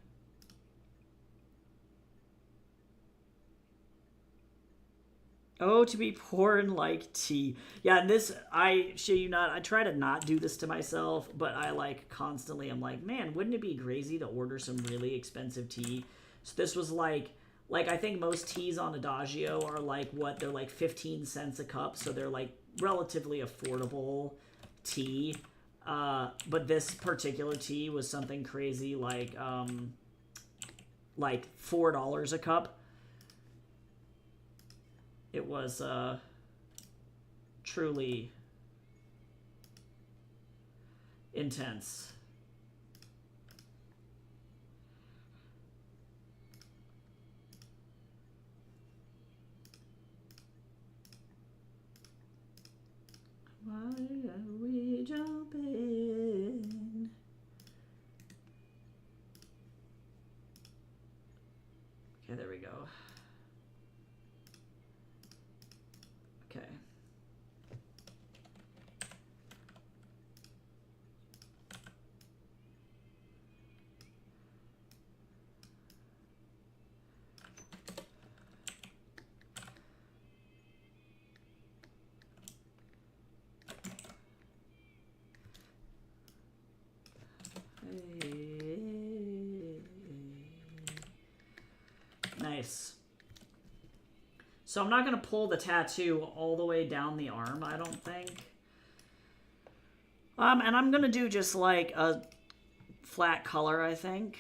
Oh, to be pouring like tea. Yeah, and this, I shit you not, I try to not do this to myself, but I like constantly, I'm like, man, wouldn't it be crazy to order some really expensive tea? So this was like I think most teas on Adagio are like, what, they're like 15 cents a cup, so they're like relatively affordable tea. But this particular tea was something crazy like $4 a cup. It was truly intense. Okay. Nice. So I'm not going to pull the tattoo all the way down the arm, I don't think. And I'm going to do just like a flat color, I think.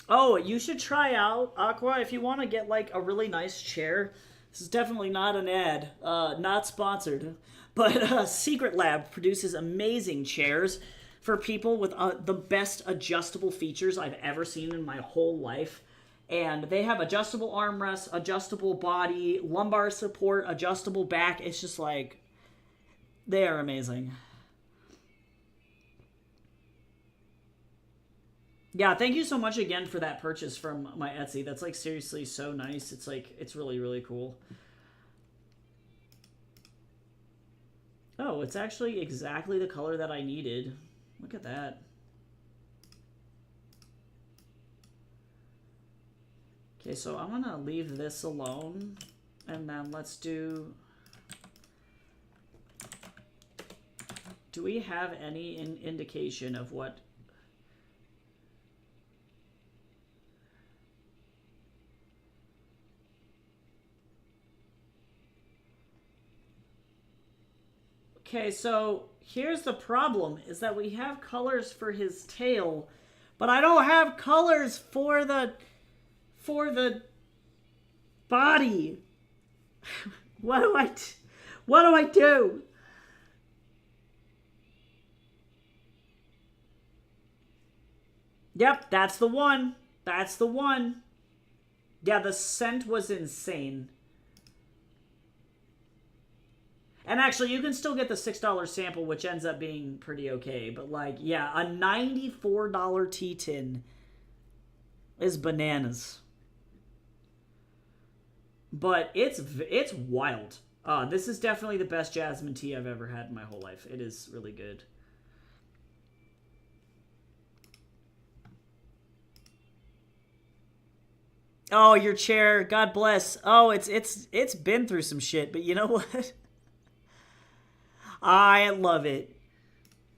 Oh, you should try out, Aqua, if you want to get like a really nice chair. This is definitely not an ad, not sponsored. But Secret Lab produces amazing chairs for people with the best adjustable features I've ever seen in my whole life. And they have adjustable armrests, adjustable body, lumbar support, adjustable back. It's just like, they are amazing. Yeah, thank you so much again for that purchase from my Etsy. That's like seriously so nice. It's like, it's really, really cool. Oh, it's actually exactly the color that I needed. Look at that. Okay, so I'm gonna leave this alone, and then let's do... Do we have any indication of what... Okay, so here's the problem, is that we have colors for his tail, but I don't have colors for the body. What do I do? Yep, that's the one. That's the one. Yeah, the scent was insane. And actually, you can still get the $6 sample, which ends up being pretty okay. But, like, yeah, a $94 tea tin is bananas. But it's wild. This is definitely the best jasmine tea I've ever had in my whole life. It is really good. Oh, your chair. God bless. Oh, it's been through some shit, but you know what? I love it.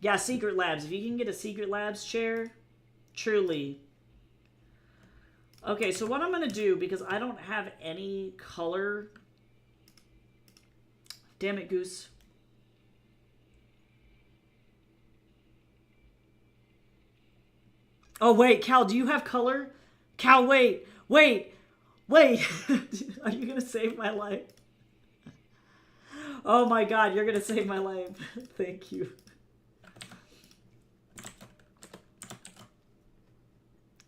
Yeah, Secret Labs. If you can get a Secret Labs chair, truly. Okay, so what I'm going to do, because I don't have any color... Damn it, Goose. Oh, wait, Cal, do you have color? Cal, wait. Wait. Wait. Are you going to save my life? Oh my god, you're going to save my life. Thank you.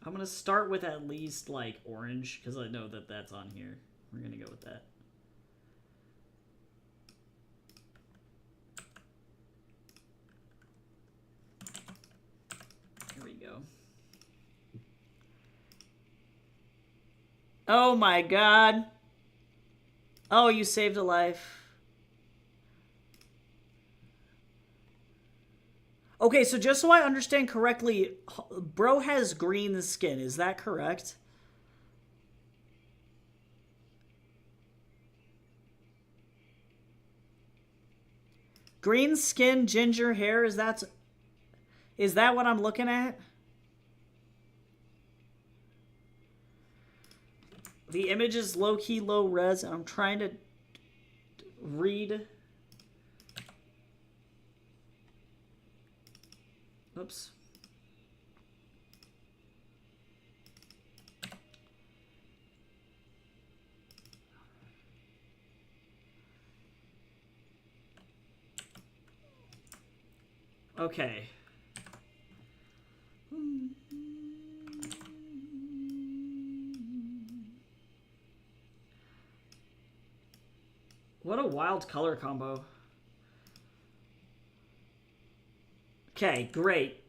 I'm going to start with at least, like, orange, because I know that that's on here. We're going to go with that. Here we go. Oh my god. Oh, you saved a life. Okay, so just so I understand correctly, bro has green skin. Is that correct? Green skin, ginger hair, is that what I'm looking at? The image is low-key, low-res, and I'm trying to read. Oops. Okay. What a wild color combo. Okay, great.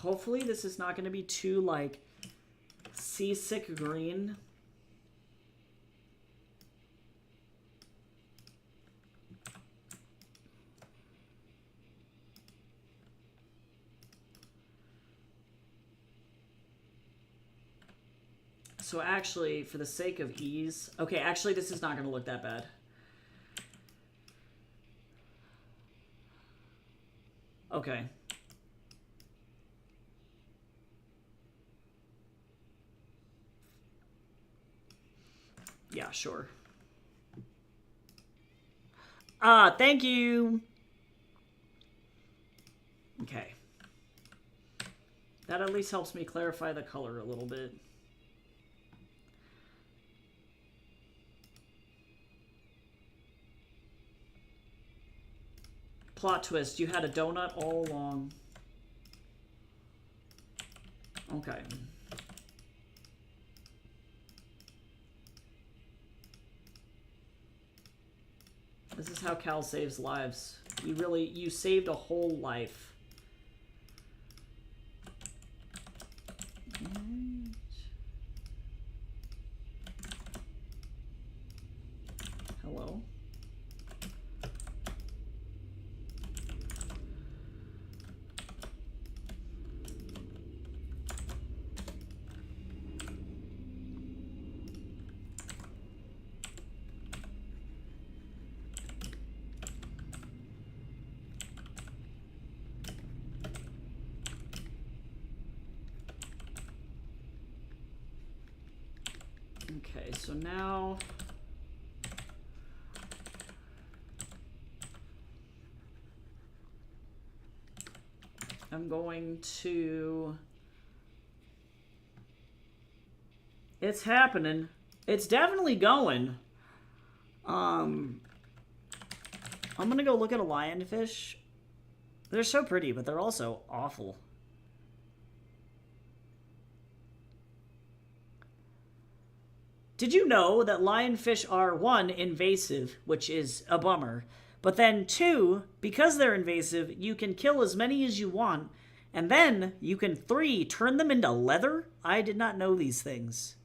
hopefully this is not going to be too, like, seasick green. So actually, for the sake of ease... Okay, actually, this is not going to look that bad. Okay. Yeah, sure. Thank you! Okay. That at least helps me clarify the color a little bit. Plot twist, you had a donut all along. Okay. This is how Cal saves lives. You saved a whole life. Hello? Okay, so now... I'm going to... It's happening. It's definitely going. I'm gonna go look at a lionfish. They're so pretty, but they're also awful. Did you know that lionfish are, 1, invasive, which is a bummer, but then 2, because they're invasive, you can kill as many as you want, and then you can 3, turn them into leather? I did not know these things.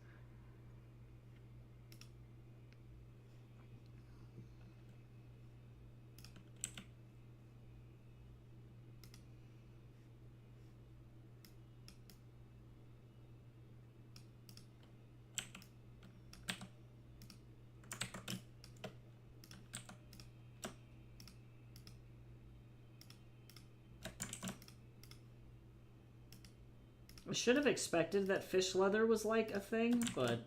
I should have expected that fish leather was like a thing, but...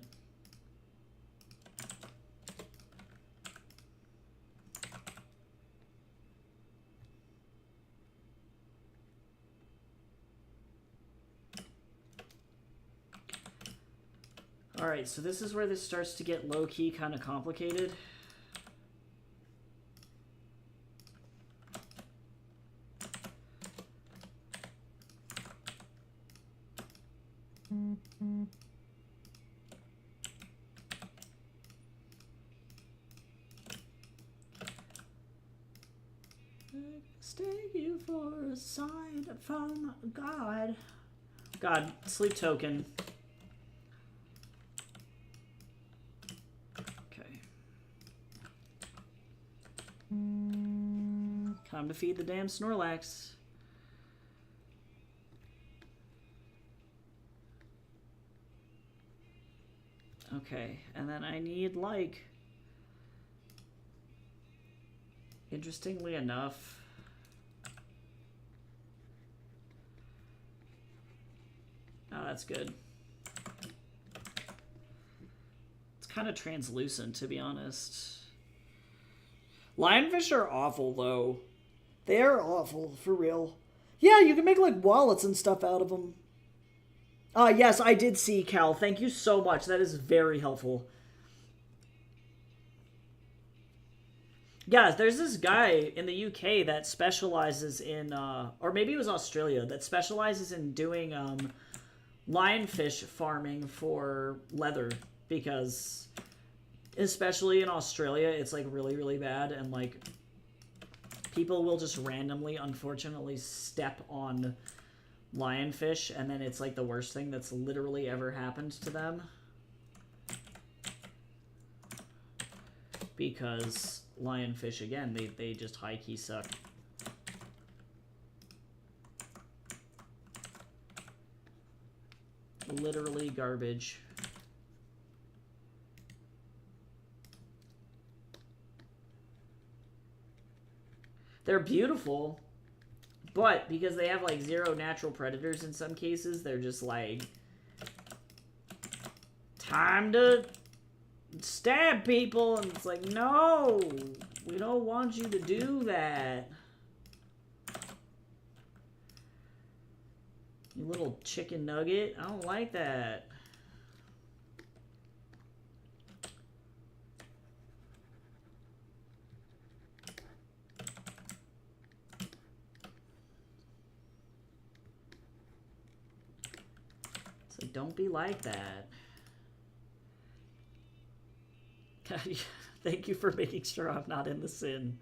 Alright, so this is where this starts to get low-key kind of complicated. Stay you for a sign from God. God, sleep token. Okay. Time to feed the damn Snorlax. Okay, and then I need, like... Interestingly enough... Oh, that's good. It's kind of translucent, to be honest. Lionfish are awful, though. They are awful, for real. Yeah, you can make, like, wallets and stuff out of them. Yes, I did see, Cal. Thank you so much. That is very helpful. Yeah, there's this guy in the UK that specializes in, or maybe it was Australia, that specializes in doing, lionfish farming for leather, because especially in Australia it's like really, really bad, and like people will just randomly, unfortunately, step on lionfish, and then it's like the worst thing that's literally ever happened to them. Because lionfish, again, they just high-key suck. Literally garbage. They're beautiful, but because they have like 0 natural predators in some cases, they're just like, time to stab people, and it's like, no, we don't want you to do that. You little chicken nugget. I don't like that. So don't be like that. Thank you for making sure I'm not in the sin.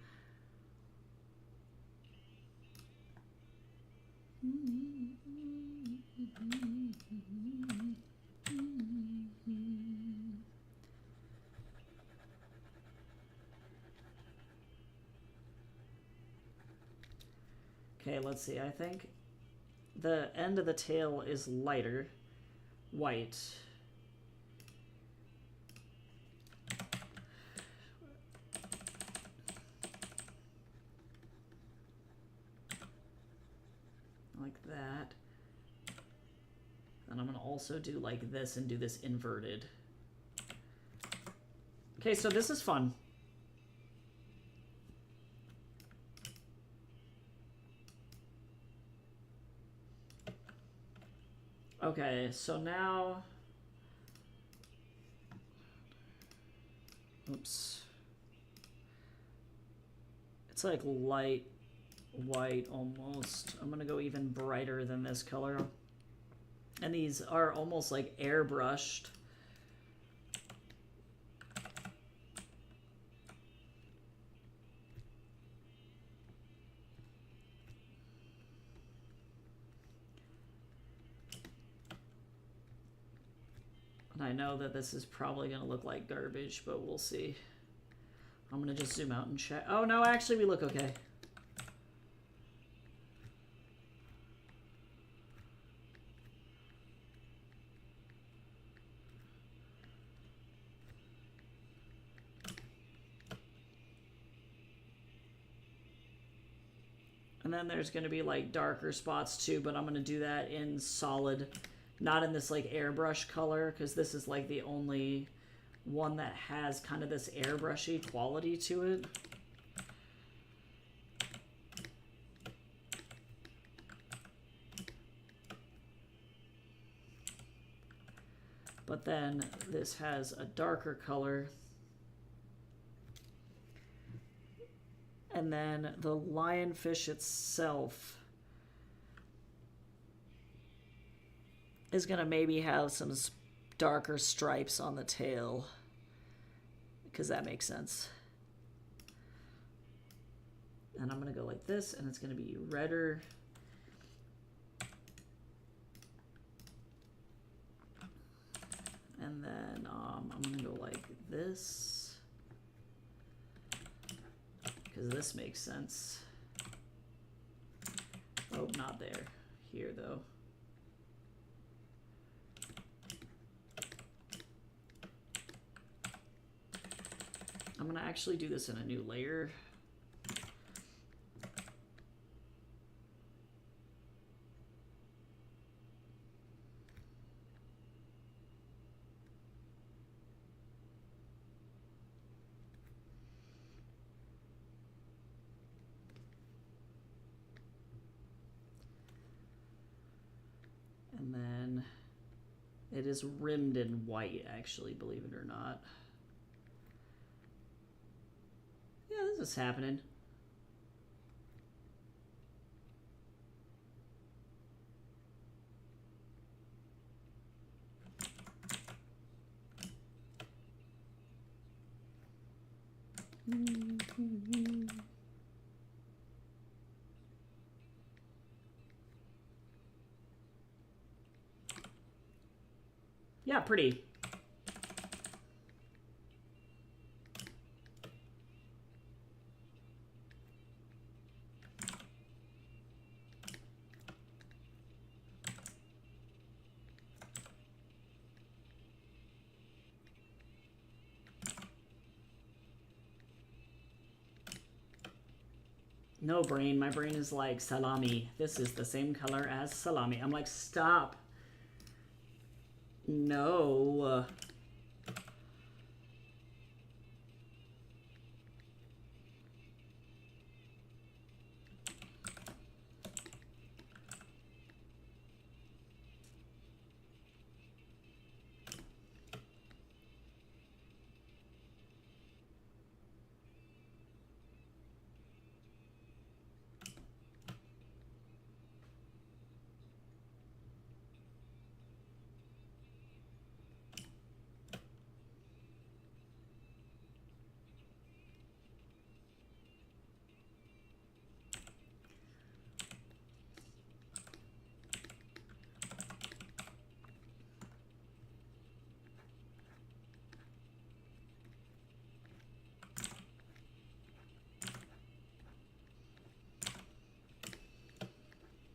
Okay, let's see. I think the end of the tail is lighter white. Like that. And I'm going to also do like this and do this inverted. Okay, so this is fun. Okay, so now... Oops. It's like light white almost. I'm gonna go even brighter than this color. And these are almost like airbrushed. And I know that this is probably gonna look like garbage, but we'll see. I'm gonna just zoom out and check. Oh no, actually we look okay. And then there's going to be like darker spots too, but I'm going to do that in solid, not in this like airbrush color, because this is like the only one that has kind of this airbrushy quality to it. But then this has a darker color. And then the lionfish itself is going to maybe have some darker stripes on the tail, because that makes sense. And I'm going to go like this, and it's going to be redder. And then I'm going to go like this. Because this makes sense. Oh, not there. Here, though. I'm going to actually do this in a new layer. And then it is rimmed in white, actually, believe it or not. Yeah, this is happening. Yeah, pretty. No brain. My brain is like salami. This is the same color as salami. I'm like, stop. No.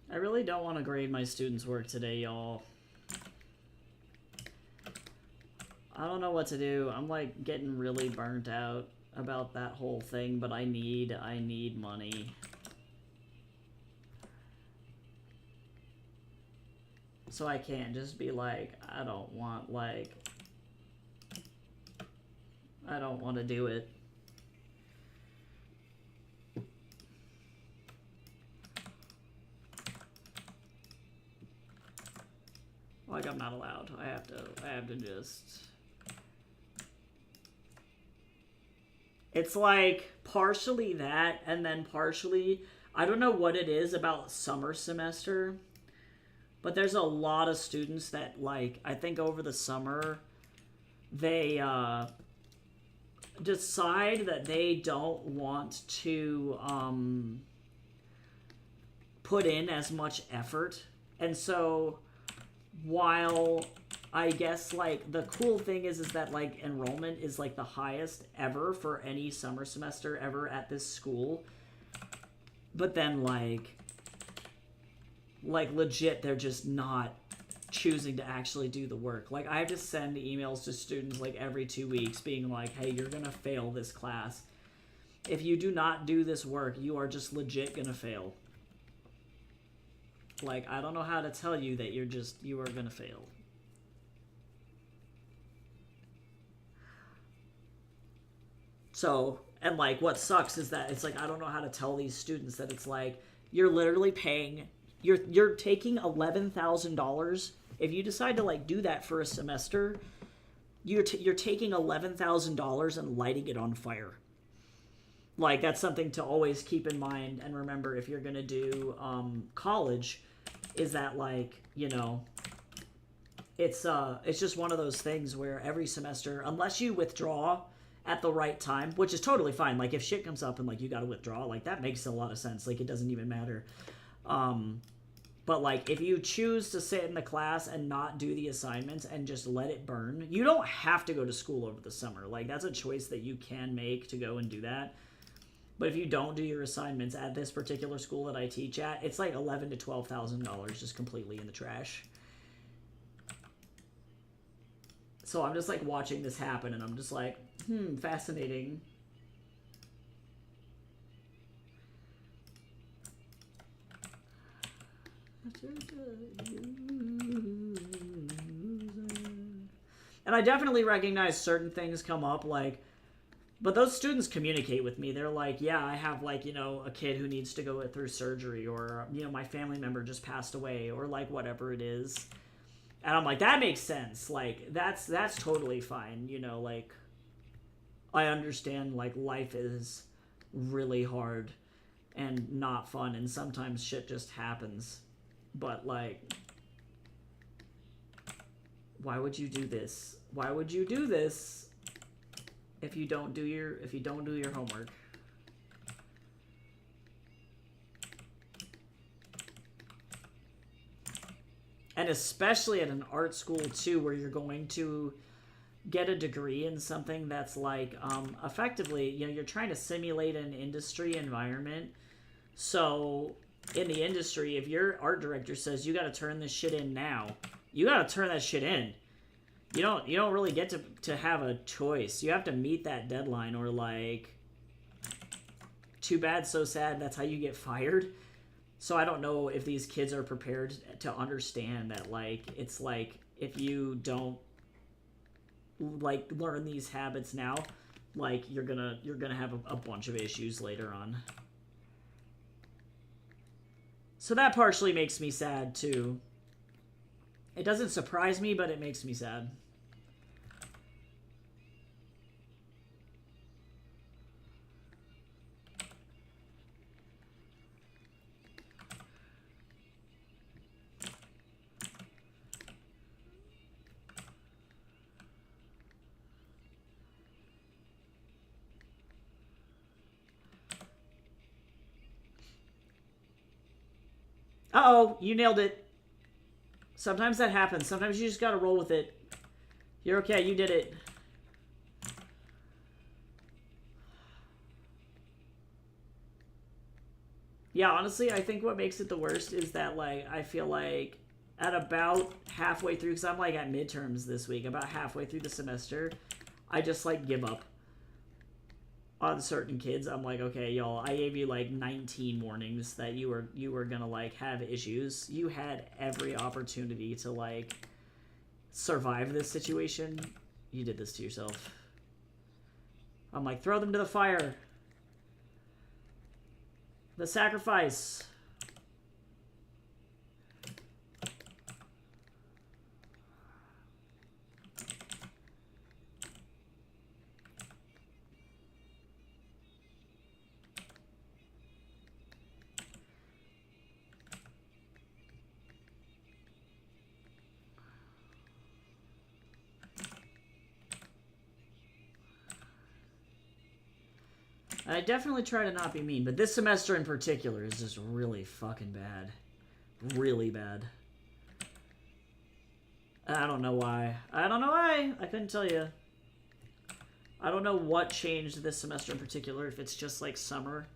I really don't want to grade my students' work today, y'all. I don't know what to do. I'm like getting really burnt out about that whole thing, but I need money. So I can't just be like, I don't want to do it. Like, I'm not allowed. I have to just... It's like partially that, and then partially, I don't know what it is about summer semester, but there's a lot of students that, like, I think over the summer, they decide that they don't want to put in as much effort. And so while I guess like the cool thing is that like enrollment is like the highest ever for any summer semester ever at this school, but then like legit they're just not choosing to actually do the work. Like I have to send emails to students like every 2 weeks being like, hey, you're gonna fail this class. If you do not do this work, you are just legit gonna fail. Like, I don't know how to tell you that you are gonna fail. So, and like what sucks is that it's like I don't know how to tell these students that it's like you're literally paying, you're taking $11,000. If you decide to like do that for a semester, you're taking $11,000 and lighting it on fire. Like that's something to always keep in mind and remember if you're gonna do college, is that like, you know, it's just one of those things where every semester, unless you withdraw at the right time, which is totally fine. Like if shit comes up and like you gotta withdraw, like that makes a lot of sense. Like it doesn't even matter. But like if you choose to sit in the class and not do the assignments and just let it burn, you don't have to go to school over the summer. Like that's a choice that you can make to go and do that. But if you don't do your assignments at this particular school that I teach at, it's like $11,000 to $12,000 just completely in the trash. So I'm just like watching this happen and I'm just like, fascinating. And I definitely recognize certain things come up, like, but those students communicate with me. They're like, yeah, I have like, you know, a kid who needs to go through surgery, or, you know, my family member just passed away, or like whatever it is. And I'm like, that makes sense. Like, that's totally fine. You know, like, I understand, like, life is really hard and not fun, and sometimes shit just happens. But, like, why would you do this? Why would you do this if you don't do your homework? And And especially at an art school, too, where you're going to get a degree in something that's like, effectively, you know, you're trying to simulate an industry environment. So in the industry, if your art director says you got to turn this shit in now, you got to turn that shit in. You don't really get to have a choice. You have to meet that deadline, or like, too bad, so sad, that's how you get fired. So I don't know if these kids are prepared to understand that, like, it's like, if you don't like learn these habits now, like, you're gonna have a bunch of issues later on. So that partially makes me sad too. It doesn't surprise me, but it makes me sad. Uh-oh, you nailed it. Sometimes that happens. Sometimes you just gotta roll with it. You're okay, you did it. Yeah, honestly, I think what makes it the worst is that, like, I feel like at about halfway through, because I'm, like, at midterms this week, about halfway through the semester, I just, like, give up on certain kids. I'm like, okay, y'all, I gave you, like, 19 warnings that you were gonna, like, have issues. You had every opportunity to, like, survive this situation. You did this to yourself. I'm like, throw them to the fire. The sacrifice. I definitely try to not be mean, but this semester in particular is just really fucking bad. Really bad. I don't know why. I don't know why. I couldn't tell you. I don't know what changed this semester in particular, if it's just like summer.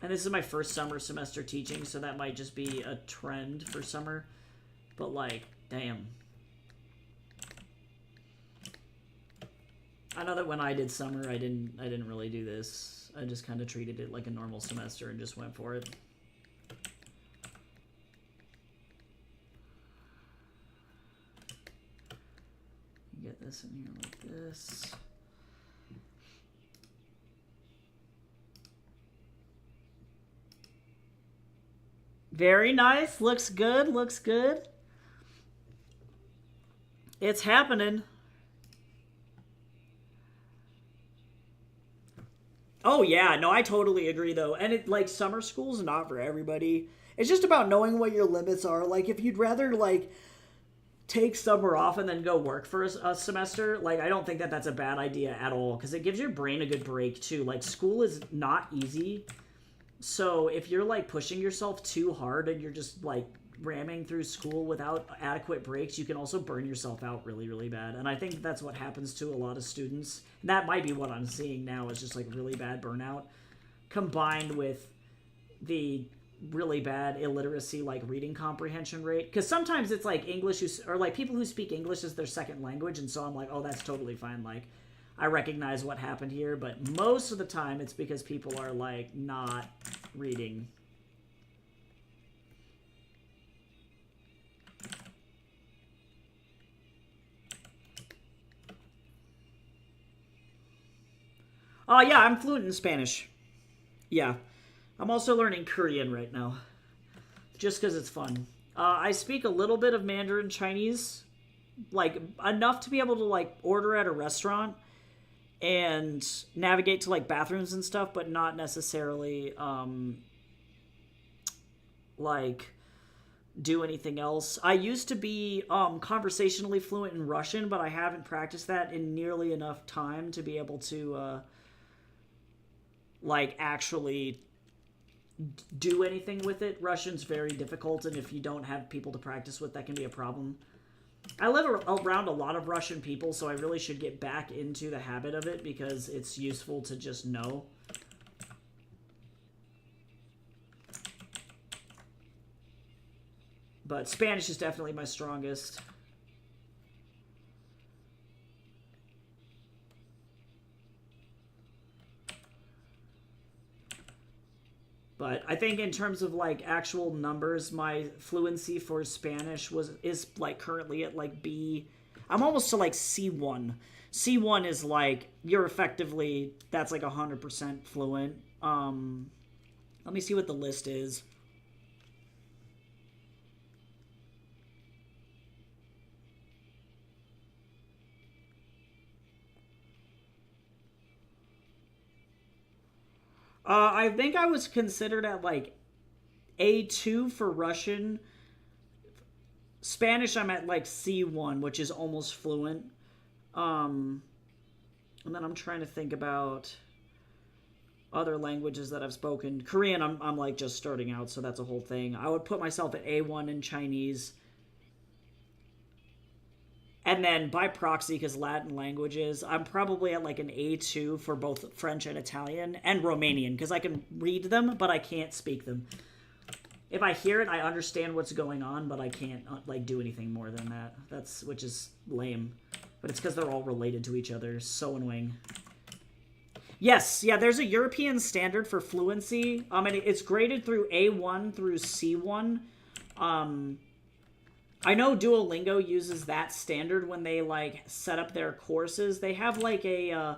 And this is my first summer semester teaching, so that might just be a trend for summer. But like, damn. I know that when I did summer, I didn't really do this. I just kind of treated it like a normal semester and just went for it. Get this in here like this. Very nice. Looks good. Looks good. It's happening. Oh yeah, no, I totally agree though. And it, like, summer school's not for everybody. It's just about knowing what your limits are. Like, if you'd rather, like, take summer off and then go work for a semester, like, I don't think that that's a bad idea at all, because it gives your brain a good break too. Like, school is not easy. So if you're, like, pushing yourself too hard and you're just, like, ramming through school without adequate breaks, you can also burn yourself out really, really bad. And I think that's what happens to a lot of students. And that might be what I'm seeing now, is just, like, really bad burnout combined with the really bad illiteracy, like, reading comprehension rate. Because sometimes it's, like, English, or, like, people who speak English as their second language, and so I'm like, oh, that's totally fine. Like, I recognize what happened here, but most of the time it's because people are, like, not reading. Oh, yeah, I'm fluent in Spanish. Yeah. I'm also learning Korean right now. Just because it's fun. I speak a little bit of Mandarin Chinese. Like, enough to be able to, like, order at a restaurant and navigate to, like, bathrooms and stuff, but not necessarily, like, do anything else. I used to be conversationally fluent in Russian, but I haven't practiced that in nearly enough time to be able to, like, actually do anything with it. Russian's very difficult, and if you don't have people to practice with, that can be a problem. I live around a lot of Russian people, so I really should get back into the habit of it because it's useful to just know. But Spanish is definitely my strongest. But I think in terms of like actual numbers, my fluency for Spanish is like currently at like B. I'm almost to like C1. C1 is like you're effectively that's like 100% fluent. Let me see what the list is. I think I was considered at like A2 for Russian. Spanish, I'm at like C1, which is almost fluent. And then I'm trying to think about other languages that I've spoken. Korean, I'm like just starting out, so that's a whole thing. I would put myself at A1 in Chinese. And then by proxy, because Latin languages, I'm probably at like an A2 for both French and Italian and Romanian, because I can read them, but I can't speak them. If I hear it, I understand what's going on, but I can't like do anything more than that. Which is lame. But it's because they're all related to each other. So annoying. Yes, yeah, there's a European standard for fluency. And it's graded through A1 through C1. I know Duolingo uses that standard when they like set up their courses. They have like a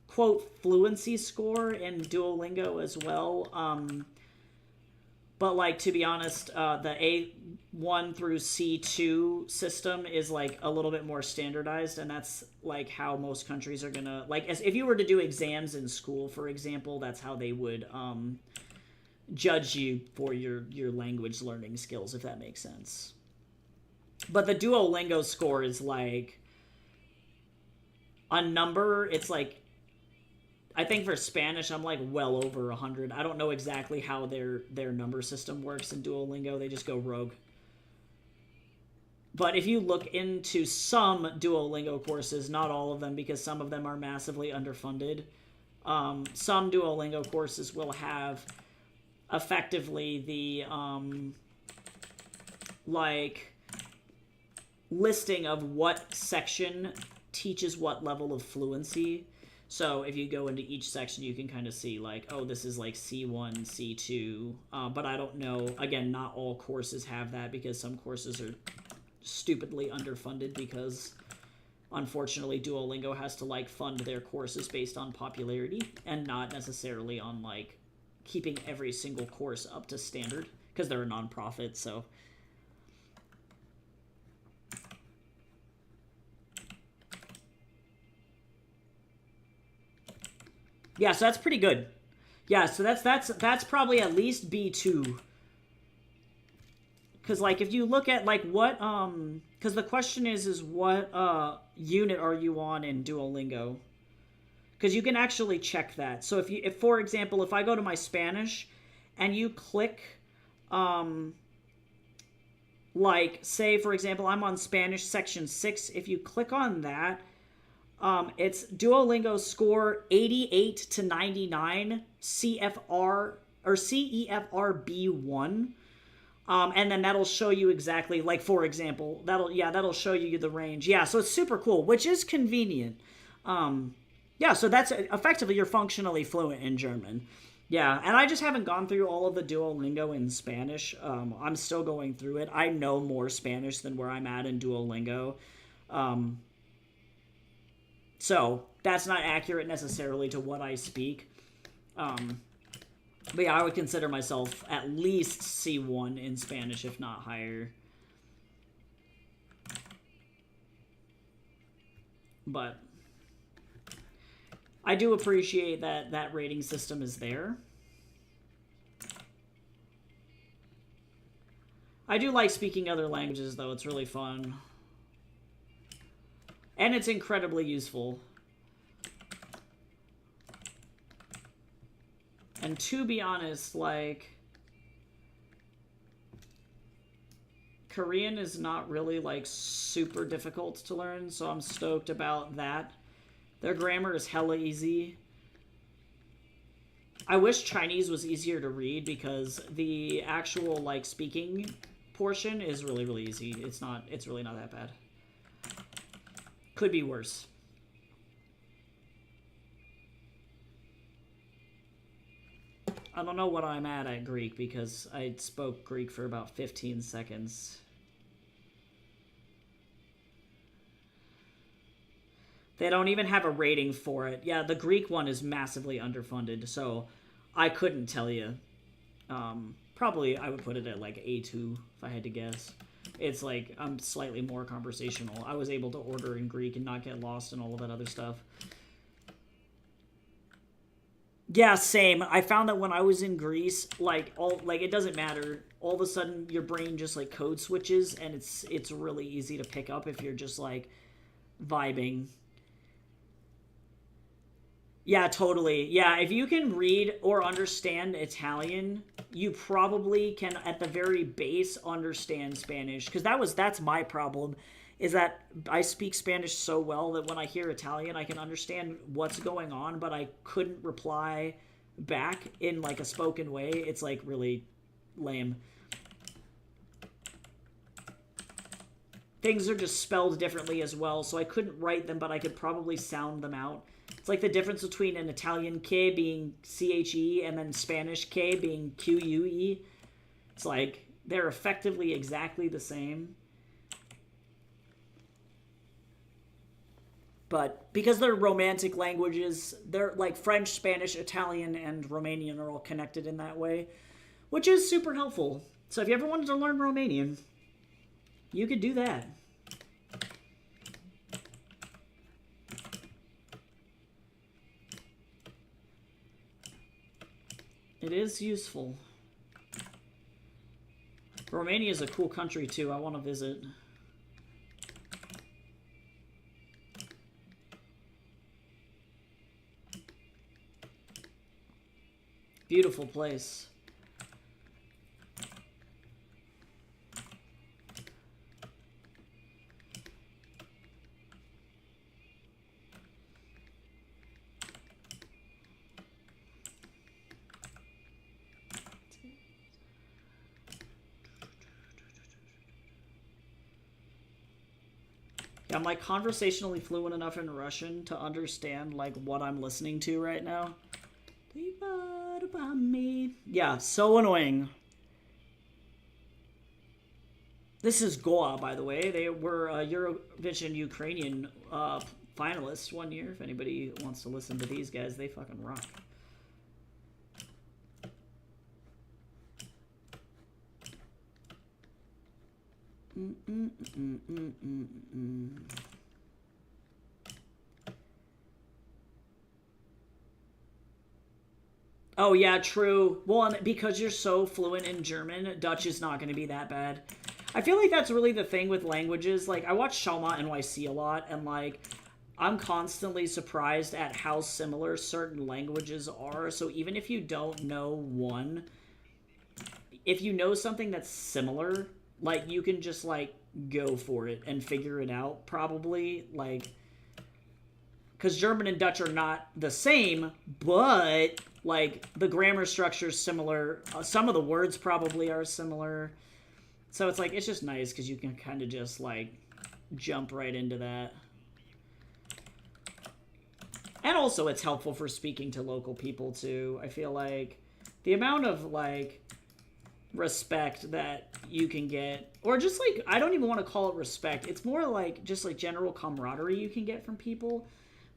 quote fluency score in Duolingo as well. But like to be honest, the A1 through C2 system is like a little bit more standardized, and that's like how most countries are gonna like. If you were to do exams in school, for example, that's how they would judge you for your language learning skills, if that makes sense. But the Duolingo score is like a number. It's like, I think for Spanish, I'm like well over 100. I don't know exactly how their number system works in Duolingo. They just go rogue. But if you look into some Duolingo courses, not all of them, because some of them are massively underfunded, some Duolingo courses will have effectively the like listing of what section teaches what level of fluency. So if you go into each section, you can kind of see like, oh, this is like C1, C2. But I don't know. Again, not all courses have that because some courses are stupidly underfunded because unfortunately Duolingo has to like fund their courses based on popularity and not necessarily on like keeping every single course up to standard because they're a nonprofit. So yeah, so that's pretty good. Yeah, so that's probably at least B2. Because like if you look at like what because the question is what unit are you on in Duolingo? Because you can actually check that. So if for example, if I go to my Spanish and you click like say for example, I'm on Spanish section 6, if you click on that, it's Duolingo score 88 to 99 CFR or CEFR B1. And then that'll show you exactly, like for example, that'll show you the range. Yeah, so it's super cool, which is convenient. Yeah, so that's effectively you're functionally fluent in German. Yeah, and I just haven't gone through all of the Duolingo in Spanish. I'm still going through it. I know more Spanish than where I'm at in Duolingo. So that's not accurate necessarily to what I speak. But yeah, I would consider myself at least C1 in Spanish, if not higher. But I do appreciate that that rating system is there. I do like speaking other languages, though. It's really fun. And it's incredibly useful. And to be honest, like, Korean is not really like super difficult to learn, so I'm stoked about that. Their grammar is hella easy. I wish Chinese was easier to read because the actual like speaking portion is really, really easy. It's really not that bad. Could be worse. I don't know what I'm at Greek because I spoke Greek for about 15 seconds. They don't even have a rating for it. Yeah, the Greek one is massively underfunded, so I couldn't tell you. Probably I would put it at like A2 if I had to guess. It's like I'm slightly more conversational. I was able to order in Greek and not get lost and all of that other stuff. Yeah, same. I found that when I was in Greece, like it doesn't matter. All of a sudden your brain just like code switches and it's really easy to pick up if you're just like vibing. Yeah, totally. Yeah, if you can read or understand Italian, you probably can at the very base understand Spanish because that's my problem is that I speak Spanish so well that when I hear Italian, I can understand what's going on, but I couldn't reply back in like a spoken way. It's like really lame. Things are just spelled differently as well, so I couldn't write them, but I could probably sound them out. It's like the difference between an Italian K being CHE and then Spanish K being QUE. It's like they're effectively exactly the same. But because they're romantic languages, they're like French, Spanish, Italian, and Romanian are all connected in that way, which is super helpful. So if you ever wanted to learn Romanian, you could do that. It is useful. Romania is a cool country too. I want to visit. Beautiful place. I'm like conversationally fluent enough in Russian to understand like what I'm listening to right now. Yeah, so annoying. This is Goa, by the way. They were Eurovision Ukrainian finalists one year. If anybody wants to listen to these guys, they fucking rock. Oh yeah, true. Well, because you're so fluent in German, Dutch is not going to be that bad. I feel like that's really the thing with languages. Like, I watch Shalma NYC a lot, and like, I'm constantly surprised at how similar certain languages are. So even if you don't know one, if you know something that's similar, like, you can just like go for it and figure it out, probably. Like, because German and Dutch are not the same, but like the grammar structure is similar. Some of the words probably are similar. So it's like, it's just nice because you can kind of just like jump right into that. And also it's helpful for speaking to local people too. I feel like the amount of like respect that you can get, or just like, I don't even want to call it respect. It's more like just like general camaraderie you can get from people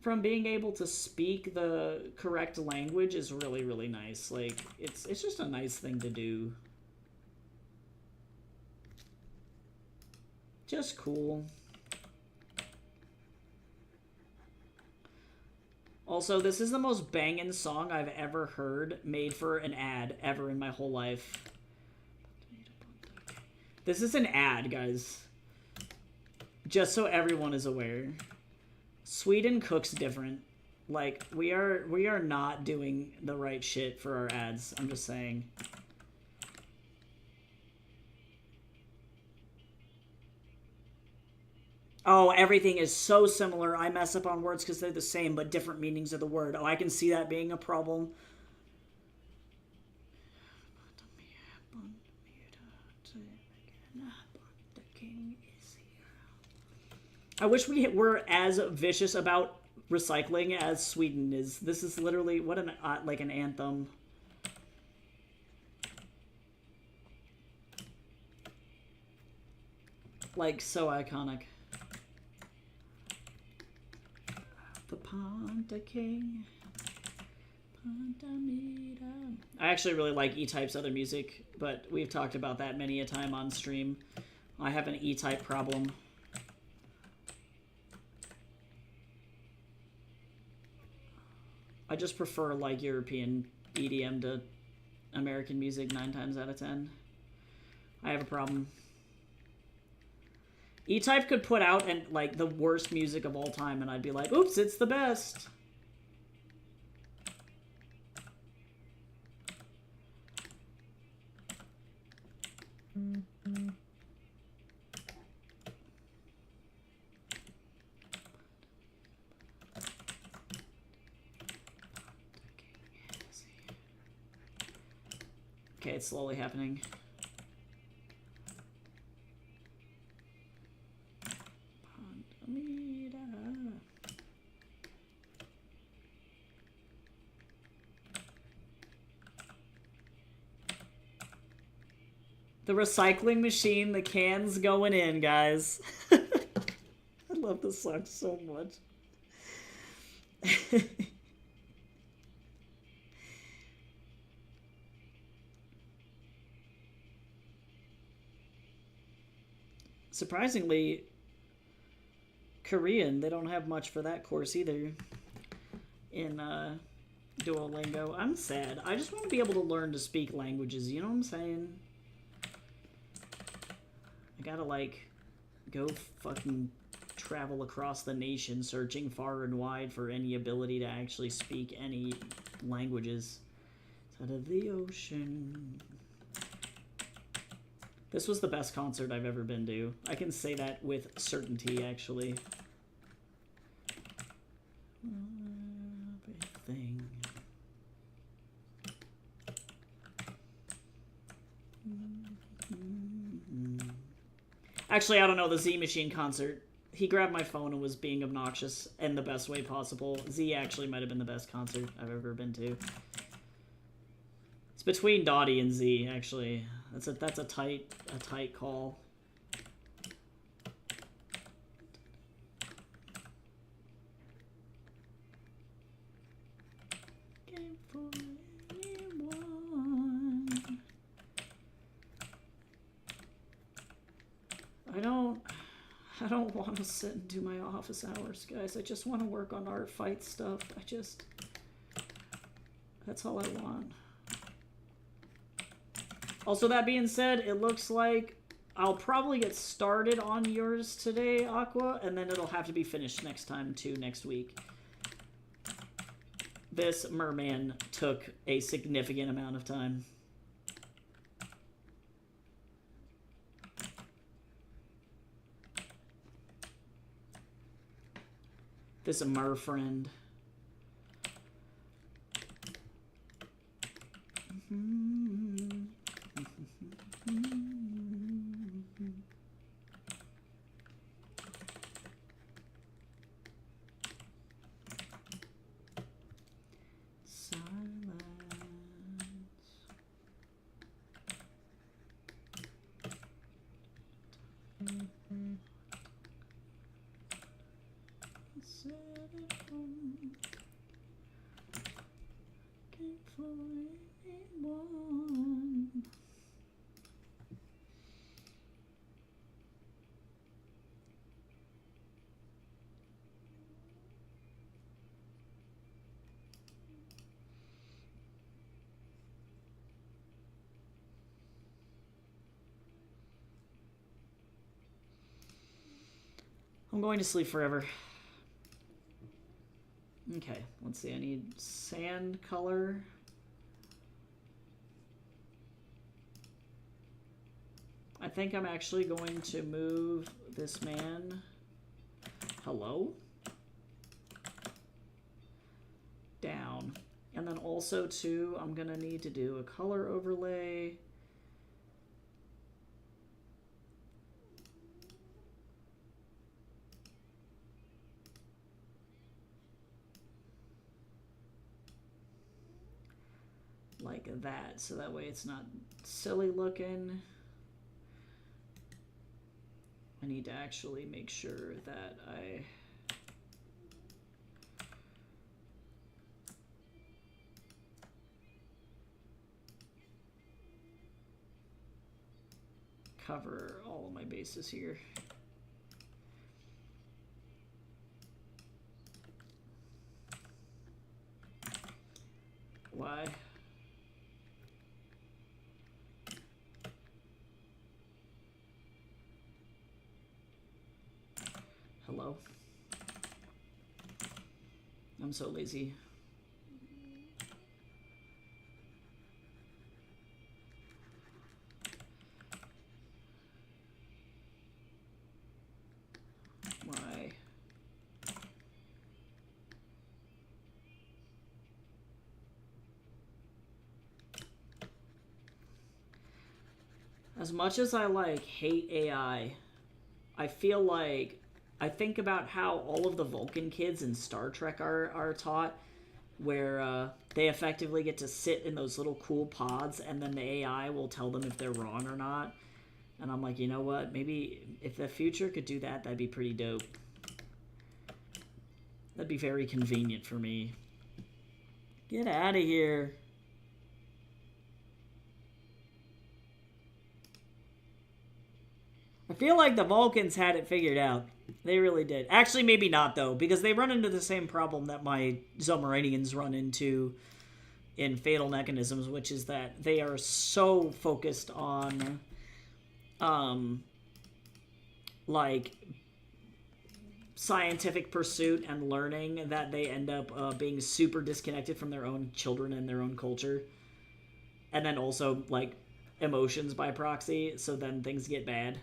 from being able to speak the correct language is really, really nice. Like, it's just a nice thing to do. Just cool. Also, this is the most banging song I've ever heard made for an ad ever in my whole life. This is an ad, guys. Just so everyone is aware. Sweden cooks different. Like, we are not doing the right shit for our ads. I'm just saying. Oh, everything is so similar. I mess up on words because they're the same, but different meanings of the word. Oh, I can see that being a problem. I wish we were as vicious about recycling as Sweden is. This is literally what an like an anthem. Like so iconic. The Ponta King. I actually really like E-Type's other music, but we've talked about that many a time on stream. I have an E-Type problem. I just prefer like European EDM to American music 9 times out of 10. I have a problem. E-Type could put out and like the worst music of all time, and I'd be like, "Oops, it's the best." Okay, it's slowly happening. The recycling machine, the can's going in, guys. I love this song so much. Surprisingly, Korean, they don't have much for that course either in Duolingo. I'm sad. I just want to be able to learn to speak languages, you know what I'm saying? I gotta, like, go fucking travel across the nation searching far and wide for any ability to actually speak any languages. Out of the ocean. This was the best concert I've ever been to. I can say that with certainty, actually. Everything. Actually, I don't know, the Z Machine concert. He grabbed my phone and was being obnoxious in the best way possible. Z actually might have been the best concert I've ever been to. It's between Dottie and Z, actually. That's a tight call. Game for anyone. I don't want to sit and do my office hours, guys. I just want to work on art fight stuff. That's all I want. Also, that being said, it looks like I'll probably get started on yours today, Aqua, and then it'll have to be finished next time, too, next week. This Merman took a significant amount of time. This Mer friend. I'm going to sleep forever. Okay, let's see. I need sand color. I think I'm actually going to move this man hello? Down. And then also, too, I'm going to need to do a color overlay. Like that, so that way it's not silly looking. I need to actually make sure that I cover all of my bases here. Why? Hello? I'm so lazy. Why? As much as I hate AI, I feel like I think about how all of the Vulcan kids in Star Trek are taught, where they effectively get to sit in those little cool pods, and then the AI will tell them if they're wrong or not. And I'm like, you know what? Maybe if the future could do that, that'd be pretty dope. That'd be very convenient for me. Get out of here. I feel like the Vulcans had it figured out. They really did. Actually, maybe not, though, because they run into the same problem that my Zomeranians run into in Fatal Mechanisms, which is that they are so focused on, scientific pursuit and learning that they end up being super disconnected from their own children and their own culture. And then also, emotions by proxy, so then things get bad.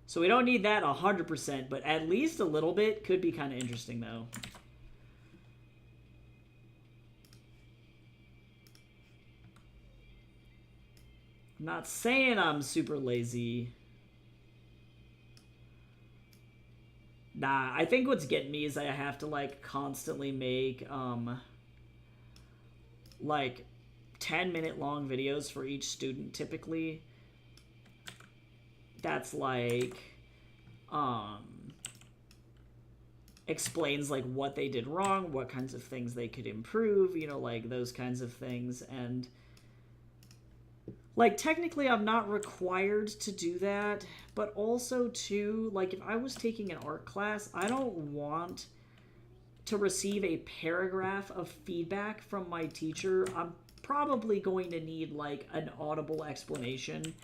So we don't need that 100%, but at least a little bit could be kind of interesting, though. I'm not saying I'm super lazy. Nah, I think what's getting me is I have to, constantly make, 10-minute long videos for each student, typically. That's explains what they did wrong, what kinds of things they could improve, those kinds of things. And technically I'm not required to do that, but also too, if I was taking an art class, I don't want to receive a paragraph of feedback from my teacher. I'm probably going to need an audible explanation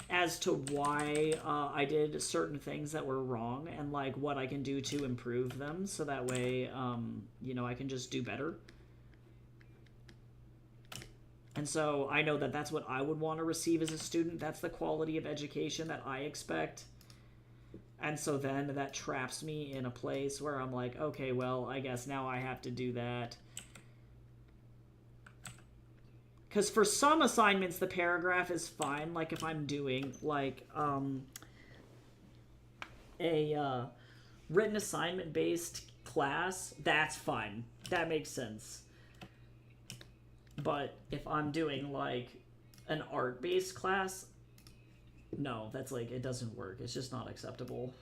as to why I did certain things that were wrong and what I can do to improve them, so that way I can just do better. And so I know that that's what I would want to receive as a student. That's the quality of education that I expect. And so then that traps me in a place where I'm like, okay, well, I guess now I have to do that. Because for some assignments, the paragraph is fine. If I'm doing, a written assignment-based class, that's fine. That makes sense. But if I'm doing, an art-based class, no, that's, it doesn't work. It's just not acceptable.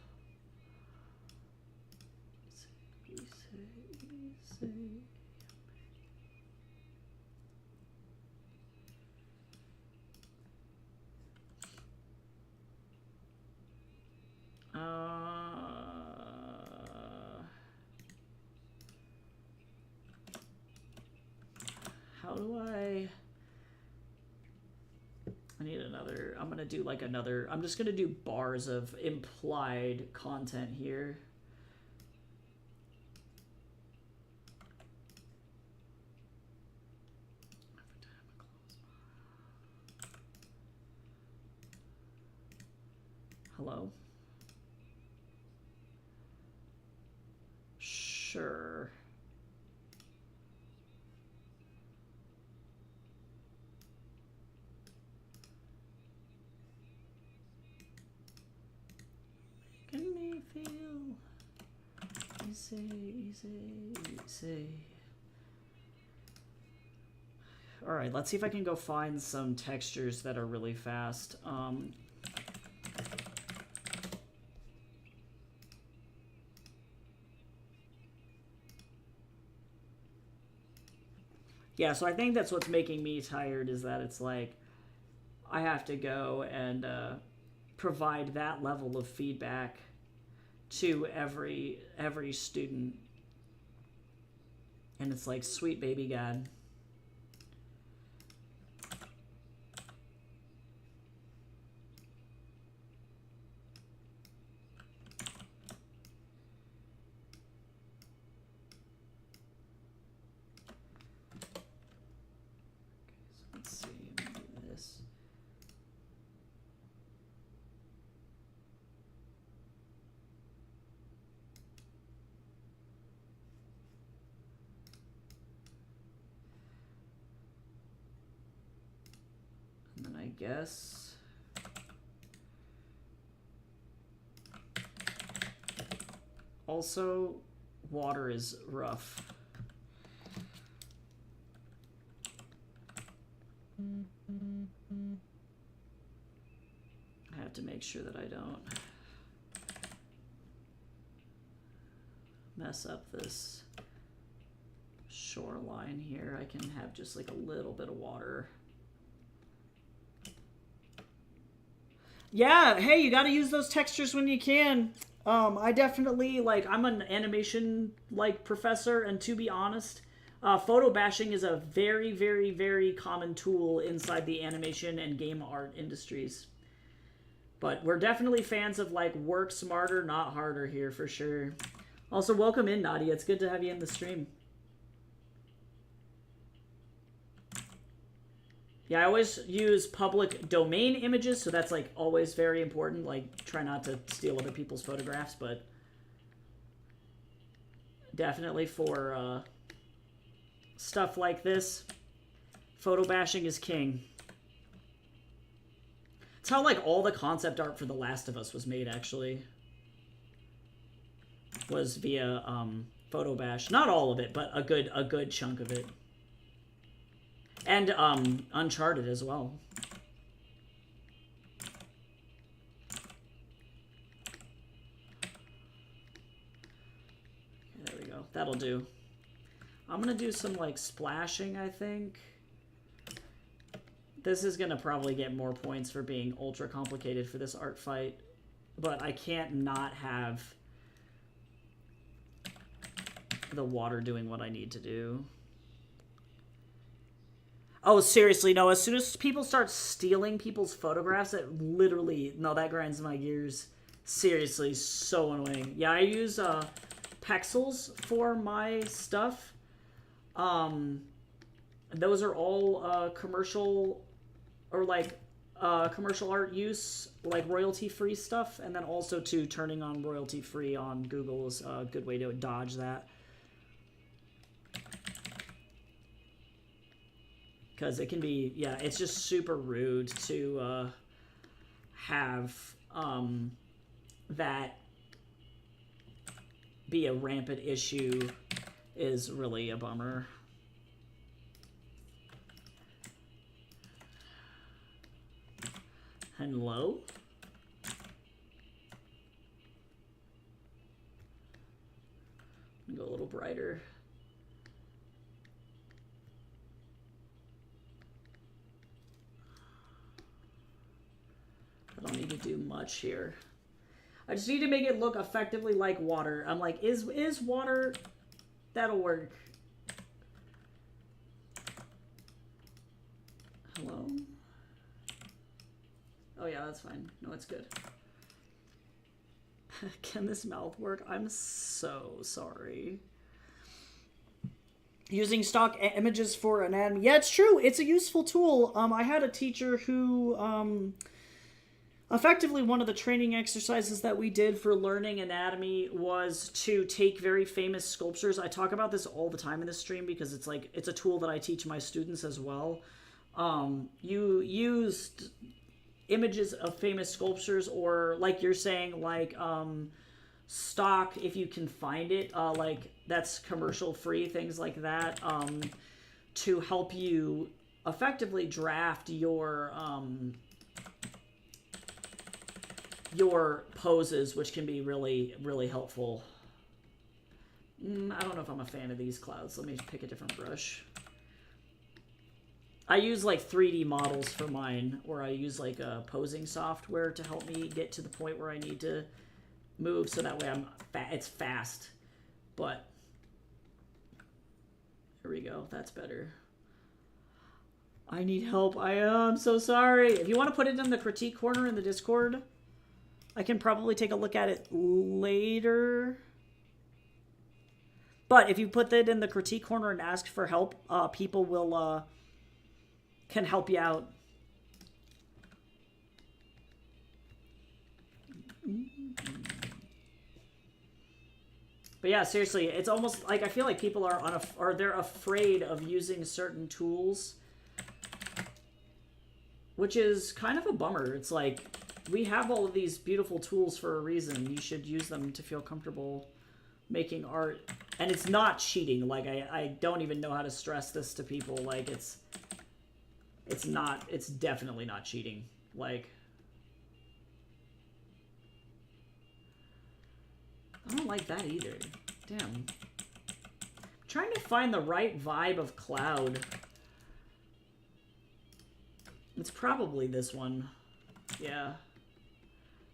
How do I need another, I'm gonna do I'm just gonna do bars of implied content here. Hello? Sure. Making me feel easy, easy, easy. Alright, let's see if I can go find some textures that are really fast. Yeah, so I think that's what's making me tired, is that it's like I have to go and provide that level of feedback to every student. And it's like, sweet baby God. Guess. Also, water is rough. I have to make sure that I don't mess up this shoreline here. I can have just like a little bit of water. Yeah, hey, you gotta use those textures when you can. I definitely, like, I'm an animation, like, professor, and to be honest, photo bashing is a very, very, very common tool inside the animation and game art industries. But we're definitely fans of, like, work smarter, not harder here, for sure. Also, welcome in, Nadia. It's good to have you in the stream. Yeah, I always use public domain images, so that's, like, always very important. Like, try not to steal other people's photographs, but definitely for stuff like this, photo bashing is king. It's how, like, all the concept art for The Last of Us was made, actually. Was via photo bash. Not all of it, but a good chunk of it. And Uncharted as well. Okay, there we go. That'll do. I'm gonna do some like splashing, I think. This is gonna probably get more points for being ultra complicated for this art fight, but I can't not have the water doing what I need to do. Oh, seriously, no, as soon as people start stealing people's photographs, it literally, no, that grinds my gears. Seriously, so annoying. Yeah, I use Pexels for my stuff. Those are all commercial, or like commercial art use, like royalty-free stuff, and then also too, turning on royalty-free on Google is a good way to dodge that. Because it can be, yeah, it's just super rude to have that be a rampant issue. Is really a bummer. Hello? Go a little brighter. I don't need to do much here. I just need to make it look effectively like water. I'm like, is water... That'll work. Hello? Oh yeah, that's fine. No, it's good. Can this mouth work? I'm so sorry. Using stock images for anatomy. Yeah, it's true. It's a useful tool. I had a teacher who... Effectively, one of the training exercises that we did for learning anatomy was to take very famous sculptures. I talk about this all the time in this stream because it's like it's a tool that I teach my students as well. You used images of famous sculptures, or like you're saying, like stock if you can find it, like that's commercial free, things like that, to help you effectively draft your poses, which can be really, really helpful. I don't know if I'm a fan of these clouds. Let me pick a different brush. I use like 3D models for mine, or I use like a posing software to help me get to the point where I need to move, so that way it's fast. But here we go. That's better. I need help. I'm so sorry. If you want to put it in the critique corner in the Discord, I can probably take a look at it later. But if you put that in the critique corner and ask for help, people will can help you out. But yeah, seriously, it's almost like I feel like people are they're afraid of using certain tools, which is kind of a bummer. It's like, we have all of these beautiful tools for a reason. You should use them to feel comfortable making art. And it's not cheating. Like, I don't even know how to stress this to people. Like, it's definitely not cheating. Like, I don't like that either. Damn. I'm trying to find the right vibe of cloud. It's probably this one. Yeah.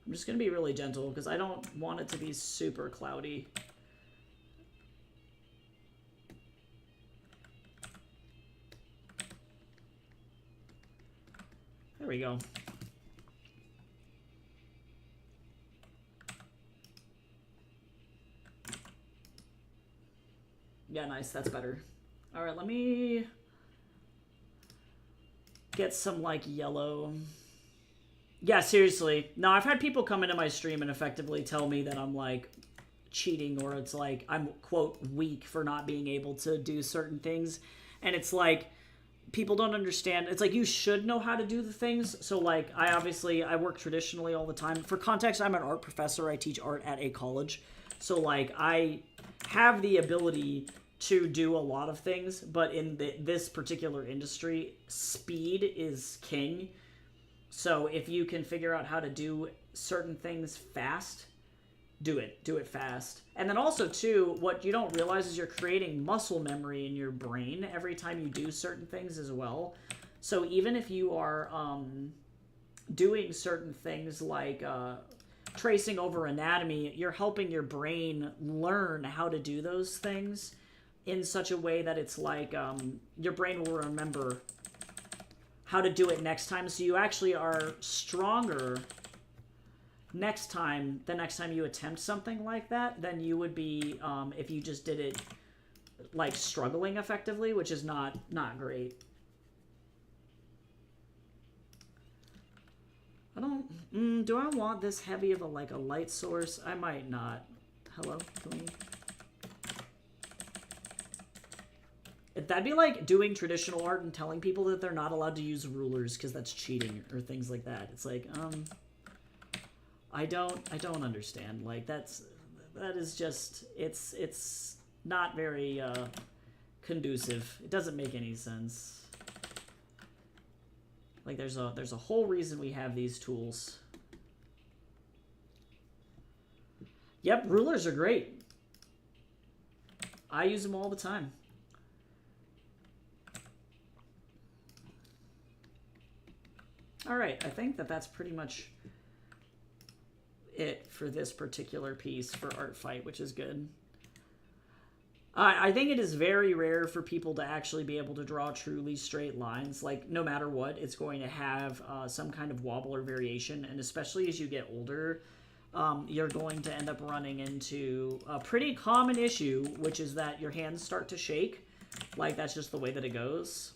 I'm just going to be really gentle because I don't want it to be super cloudy. There we go. Yeah, nice. That's better. All right, let me get some, like, yellow. Yeah, seriously. No, I've had people come into my stream and effectively tell me that I'm, like, cheating, or it's like I'm, quote, weak for not being able to do certain things. And it's like, people don't understand. It's like, you should know how to do the things. So, like, I work traditionally all the time. For context, I'm an art professor. I teach art at a college. So, like, I have the ability to do a lot of things, but in this particular industry, speed is king. So if you can figure out how to do certain things fast, do it. Do it fast. And then also, too, what you don't realize is you're creating muscle memory in your brain every time you do certain things as well. So even if you are doing certain things like tracing over anatomy, you're helping your brain learn how to do those things in such a way that it's like your brain will remember how to do it next time, so you actually are stronger the next time you attempt something like that than you would be if you just did it like struggling effectively, which is not great. I don't do I want this heavy of a light source? I might not. Hello, can we? That'd be like doing traditional art and telling people that they're not allowed to use rulers because that's cheating or things like that. It's like, I don't understand. Like, that is just, it's not very conducive. It doesn't make any sense. Like, there's a whole reason we have these tools. Yep, rulers are great. I use them all the time. All right, I think that's pretty much it for this particular piece for Art Fight, which is good. I think it is very rare for people to actually be able to draw truly straight lines. Like, no matter what, it's going to have some kind of wobble or variation, and especially as you get older, you're going to end up running into a pretty common issue, which is that your hands start to shake. Like, that's just the way that it goes.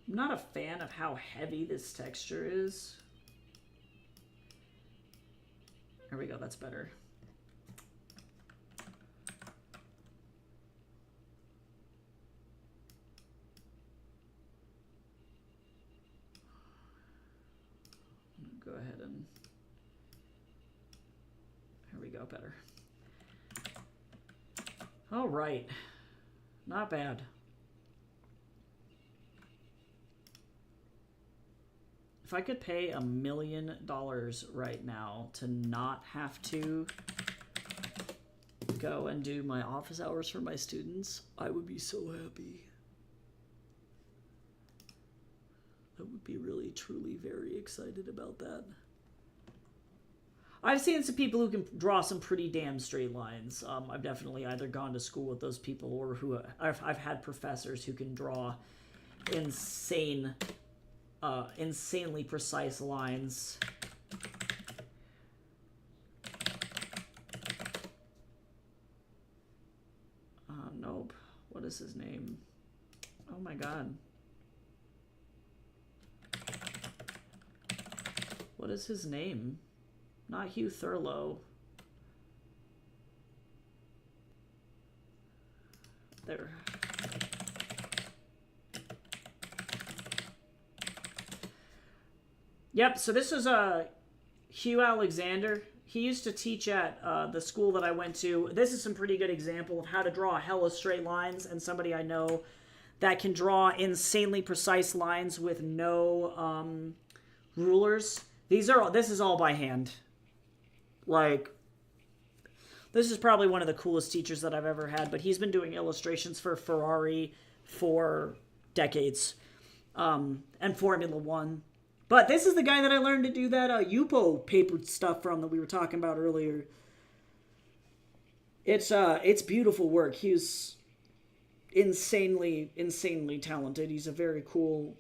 I'm not a fan of how heavy this texture is. There we go, that's better. Go ahead and... Here we go, better. All right. Not bad. If I could pay $1 million right now to not have to go and do my office hours for my students, I would be so happy. I would be really, truly very excited about that. I've seen some people who can draw some pretty damn straight lines. I've definitely either gone to school with those people or who I've had professors who can draw insanely precise lines. Nope. What is his name? Oh my god. What is his name? Not Hugh Thurlow. There. Yep, so this is Hugh Alexander. He used to teach at the school that I went to. This is some pretty good example of how to draw hella straight lines, and somebody I know that can draw insanely precise lines with no rulers. This is all by hand. Like, this is probably one of the coolest teachers that I've ever had, but he's been doing illustrations for Ferrari for decades, and Formula One. But this is the guy that I learned to do that Yupo paper stuff from that we were talking about earlier. It's beautiful work. He's insanely talented. He's a very cool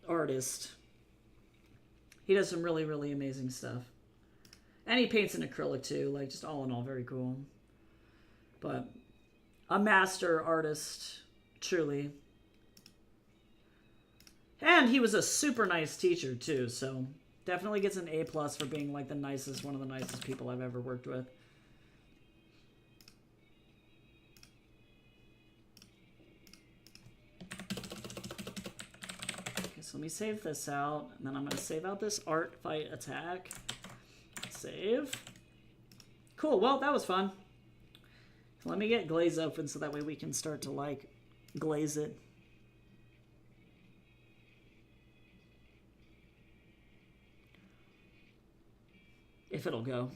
artist. He does some really, really amazing stuff. And he paints in acrylic too, like just all in all very cool. But a master artist, truly. And he was a super nice teacher too, so definitely gets an A+ for being like one of the nicest people I've ever worked with. Okay, so let me save this out, and then I'm going to save out this art fight attack. Save. Cool, well, that was fun. Let me get glaze open so that way we can start to, like, glaze it. If it'll go.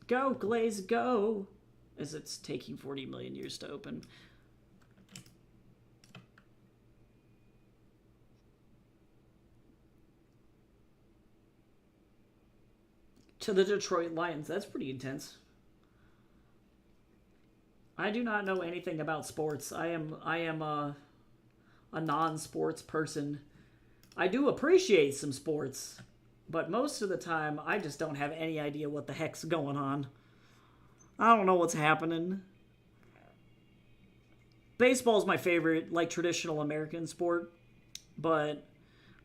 Go, glaze, go! As it's taking 40 million years to open. To the Detroit Lions. That's pretty intense. I do not know anything about sports. I am a non-sports person. I do appreciate some sports, but most of the time I just don't have any idea what the heck's going on. I don't know what's happening. Baseball's my favorite, like, traditional American sport, but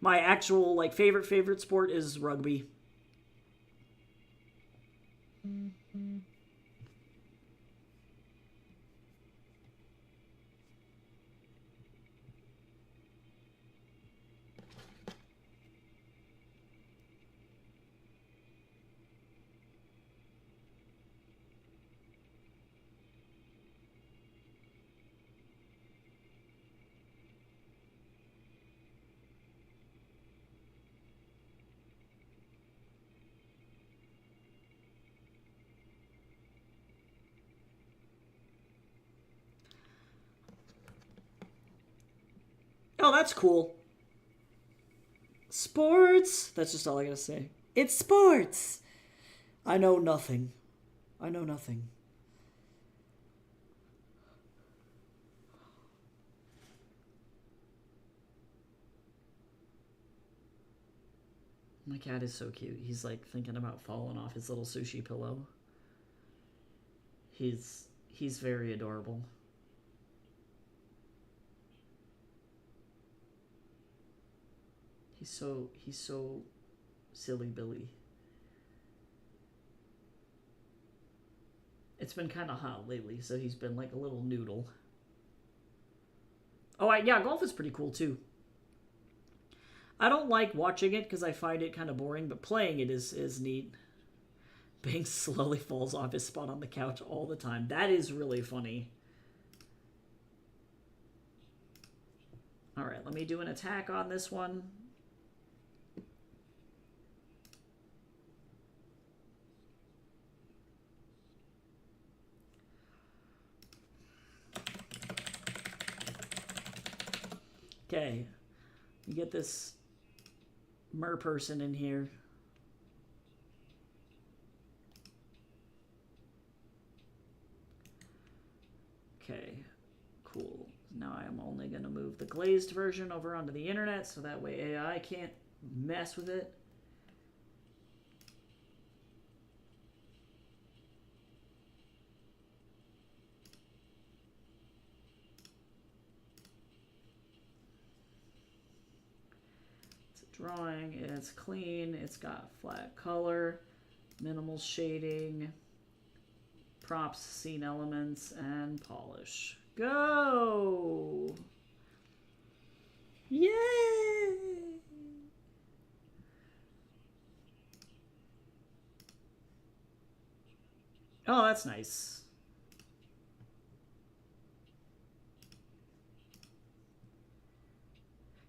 my actual, like, favorite sport is rugby. Mm-hmm. Oh, that's cool. Sports. That's just all I gotta say. It's sports. I know nothing. I know nothing. My cat is so cute. He's like thinking about falling off his little sushi pillow. He's very adorable. He's so silly Billy. It's been kind of hot lately, so he's been like a little noodle. Oh, yeah, golf is pretty cool too. I don't like watching it because I find it kind of boring, but playing it is neat. Banks slowly falls off his spot on the couch all the time. That is really funny. All right, let me do an attack on this one. Okay, you get this mer person in here. Okay, cool. Now I am only going to move the glazed version over onto the internet so that way AI can't mess with it. Drawing, it's clean, it's got flat color, minimal shading, props, scene elements, and polish. Go! Yay! Oh, that's nice.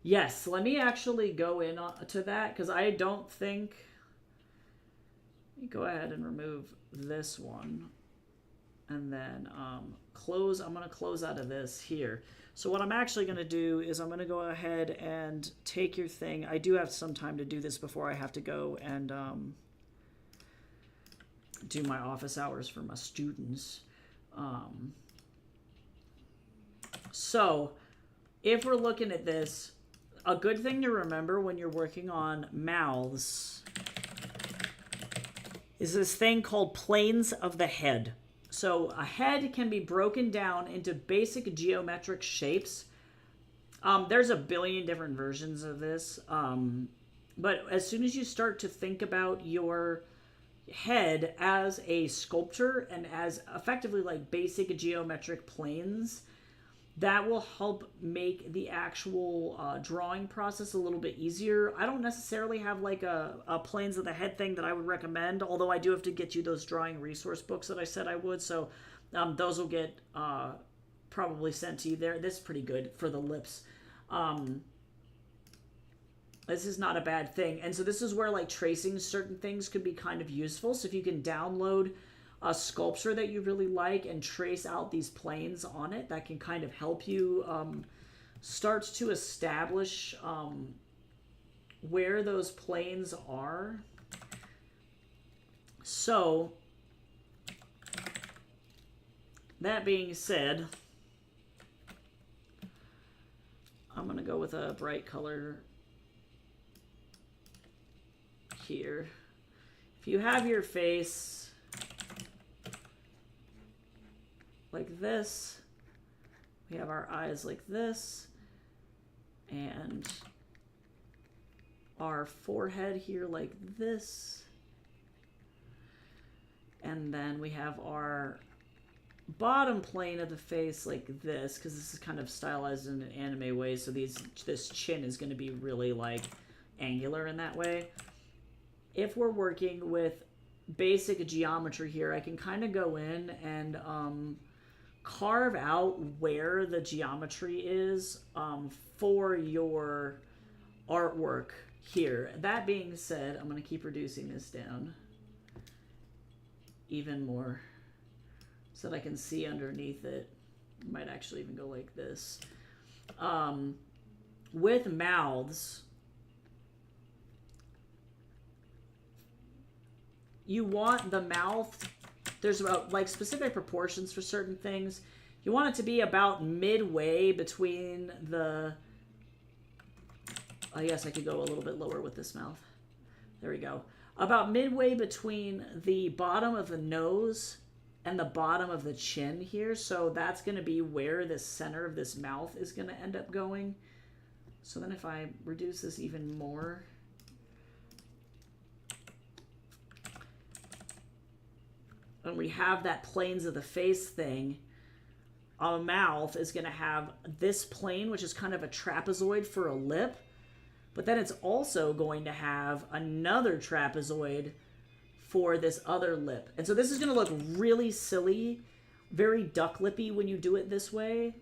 Yes, let me actually go in to that because I don't think... Let me go ahead and remove this one. And then close. I'm going to close out of this here. So what I'm actually going to do is I'm going to go ahead and take your thing. I do have some time to do this before I have to go and do my office hours for my students. So if we're looking at this... A good thing to remember when you're working on mouths is this thing called planes of the head. So a head can be broken down into basic geometric shapes. There's a billion different versions of this. But as soon as you start to think about your head as a sculpture and as effectively like basic geometric planes, that will help make the actual drawing process a little bit easier. I don't necessarily have like a planes of the head thing that I would recommend, although I do have to get you those drawing resource books that I said I would. So those will get probably sent to you there. This is pretty good for the lips. This is not a bad thing. And so this is where like tracing certain things could be kind of useful. So if you can download a sculpture that you really like and trace out these planes on it, that can kind of help you start to establish where those planes are. So that being said, I'm going to go with a bright color here. If you have your face like this, we have our eyes like this, and our forehead here like this, and then we have our bottom plane of the face like this, because this is kind of stylized in an anime way, so this chin is going to be really like angular in that way. If we're working with basic geometry here, I can kind of go in and carve out where the geometry is for your artwork here. That being said, I'm going to keep reducing this down even more so that I can see underneath it. Might actually even go like this. With mouths, you want the mouth, there's about like specific proportions for certain things. You want it to be about midway between the, I guess I could go a little bit lower with this mouth. There we go. About midway between the bottom of the nose and the bottom of the chin here. So that's going to be where the center of this mouth is going to end up going. So then if I reduce this even more, and we have that planes of the face thing, a mouth is going to have this plane, which is kind of a trapezoid for a lip, but then it's also going to have another trapezoid for this other lip. And so this is going to look really silly, very duck lippy when you do it this way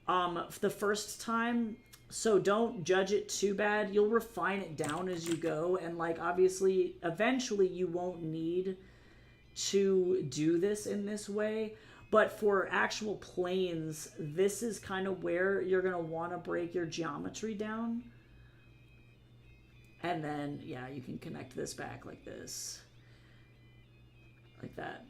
the first time. So don't judge it too bad. You'll refine it down as you go. And like, obviously, eventually you won't need to do this in this way. But for actual planes, this is kind of where you're going to want to break your geometry down. And then, yeah, you can connect this back like this. Like that.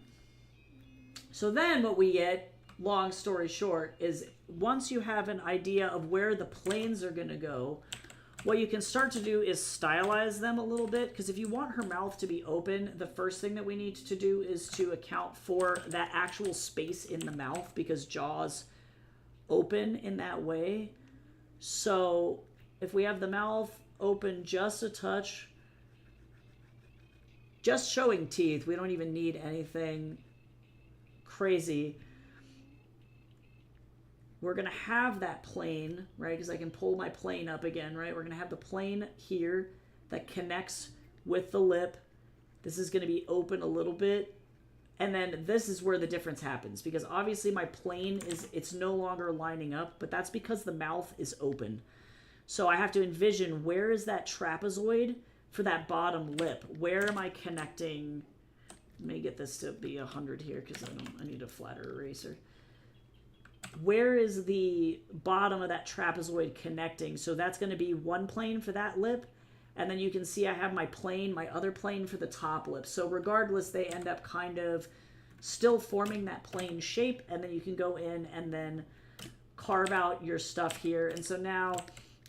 So then what we get, long story short, is once you have an idea of where the planes are going to go, what you can start to do is stylize them a little bit, because if you want her mouth to be open, the first thing that we need to do is to account for that actual space in the mouth, because jaws open in that way. So if we have the mouth open just a touch, just showing teeth, we don't even need anything crazy. We're going to have that plane, right? Because I can pull my plane up again, right? We're going to have the plane here that connects with the lip. This is going to be open a little bit. And then this is where the difference happens, because obviously my plane it's no longer lining up, but that's because the mouth is open. So I have to envision, where is that trapezoid for that bottom lip? Where am I connecting? Let me get this to be 100 here, because I need a flatter eraser. Where is the bottom of that trapezoid connecting? So that's going to be one plane for that lip. And then you can see I have my plane, my other plane for the top lip. So regardless, they end up kind of still forming that plane shape. And then you can go in and then carve out your stuff here. And so now,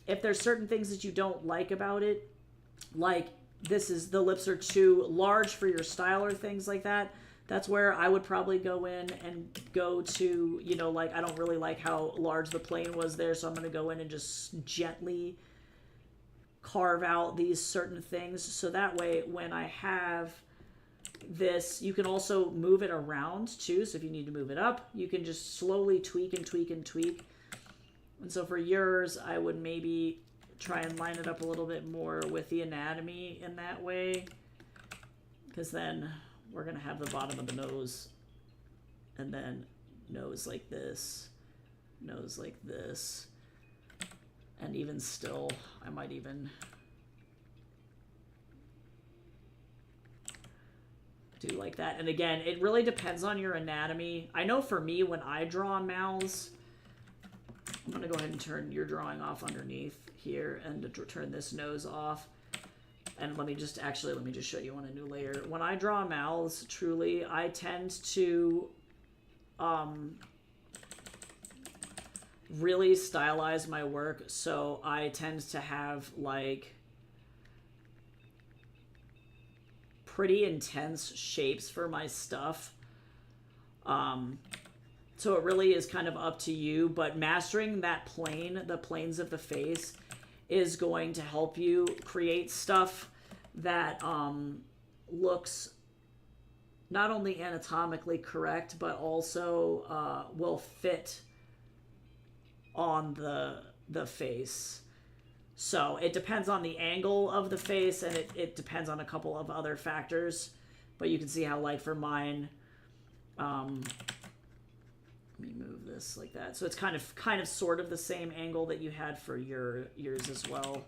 if there's certain things that you don't like about it, like the lips are too large for your style or things like that, that's where I would probably go in and go to, you know, like, I don't really like how large the plane was there, so I'm going to go in and just gently carve out these certain things. So that way, when I have this, you can also move it around too. So if you need to move it up, you can just slowly tweak and tweak and tweak. And so for yours, I would maybe try and line it up a little bit more with the anatomy in that way, because then we're going to have the bottom of the nose, and then nose like this, nose like this, and even still, I might even do like that. And again, it really depends on your anatomy. I know for me, when I draw mouths, I'm going to go ahead and turn your drawing off underneath here and to turn this nose off. And let me just show you on a new layer. When I draw mouths, truly, I tend to really stylize my work. So I tend to have like pretty intense shapes for my stuff. So it really is kind of up to you, but mastering that plane, the planes of the face, is going to help you create stuff that looks not only anatomically correct, but also will fit on the face. So it depends on the angle of the face, and it depends on a couple of other factors. But you can see how, like, for mine, let me move this like that. So it's kind of sort of the same angle that you had for yours as well.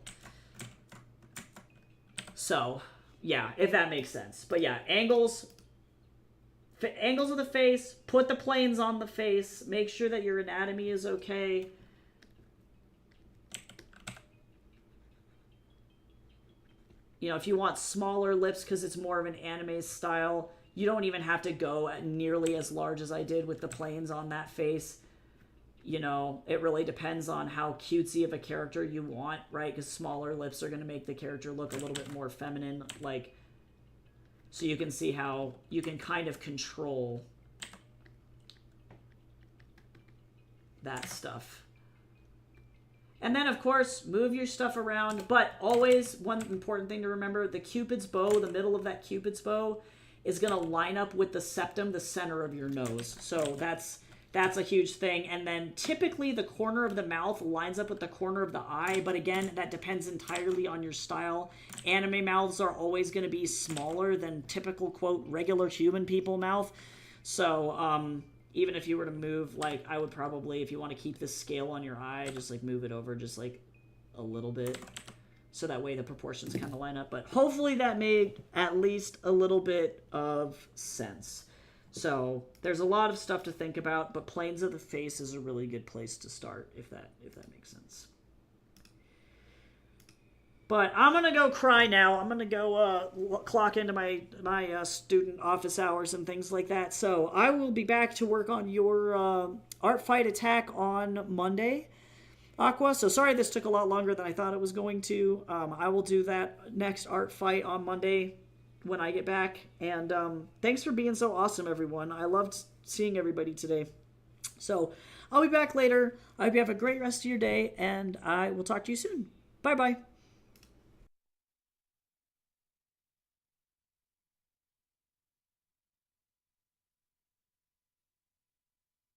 So yeah, if that makes sense. But yeah, angles of the face, put the planes on the face, make sure that your anatomy is okay. You know, if you want smaller lips because it's more of an anime style, you don't even have to go nearly as large as I did with the planes on that face. You know, it really depends on how cutesy of a character you want, right? Because smaller lips are going to make the character look a little bit more feminine, like, so you can see how you can kind of control that stuff. And then, of course, move your stuff around. But always, one important thing to remember, the Cupid's bow, the middle of that Cupid's bow, is going to line up with the septum, the center of your nose. So that's a huge thing. And then typically the corner of the mouth lines up with the corner of the eye. But again, that depends entirely on your style. Anime mouths are always going to be smaller than typical, quote, regular human people mouth. So, even if you were to move, like, I would probably, if you want to keep this scale on your eye, just, like, move it over just, like, a little bit. So that way the proportions kind of line up. But hopefully that made at least a little bit of sense. So there's a lot of stuff to think about, but planes of the face is a really good place to start, if that makes sense. But I'm going to go cry now. I'm going to go clock into my student office hours and things like that. So I will be back to work on your art fight attack on Monday, Aqua. So sorry this took a lot longer than I thought it was going to. I will do that next art fight on Monday when I get back. And thanks for being so awesome, everyone. I loved seeing everybody today. So I'll be back later. I hope you have a great rest of your day, and I will talk to you soon. Bye-bye.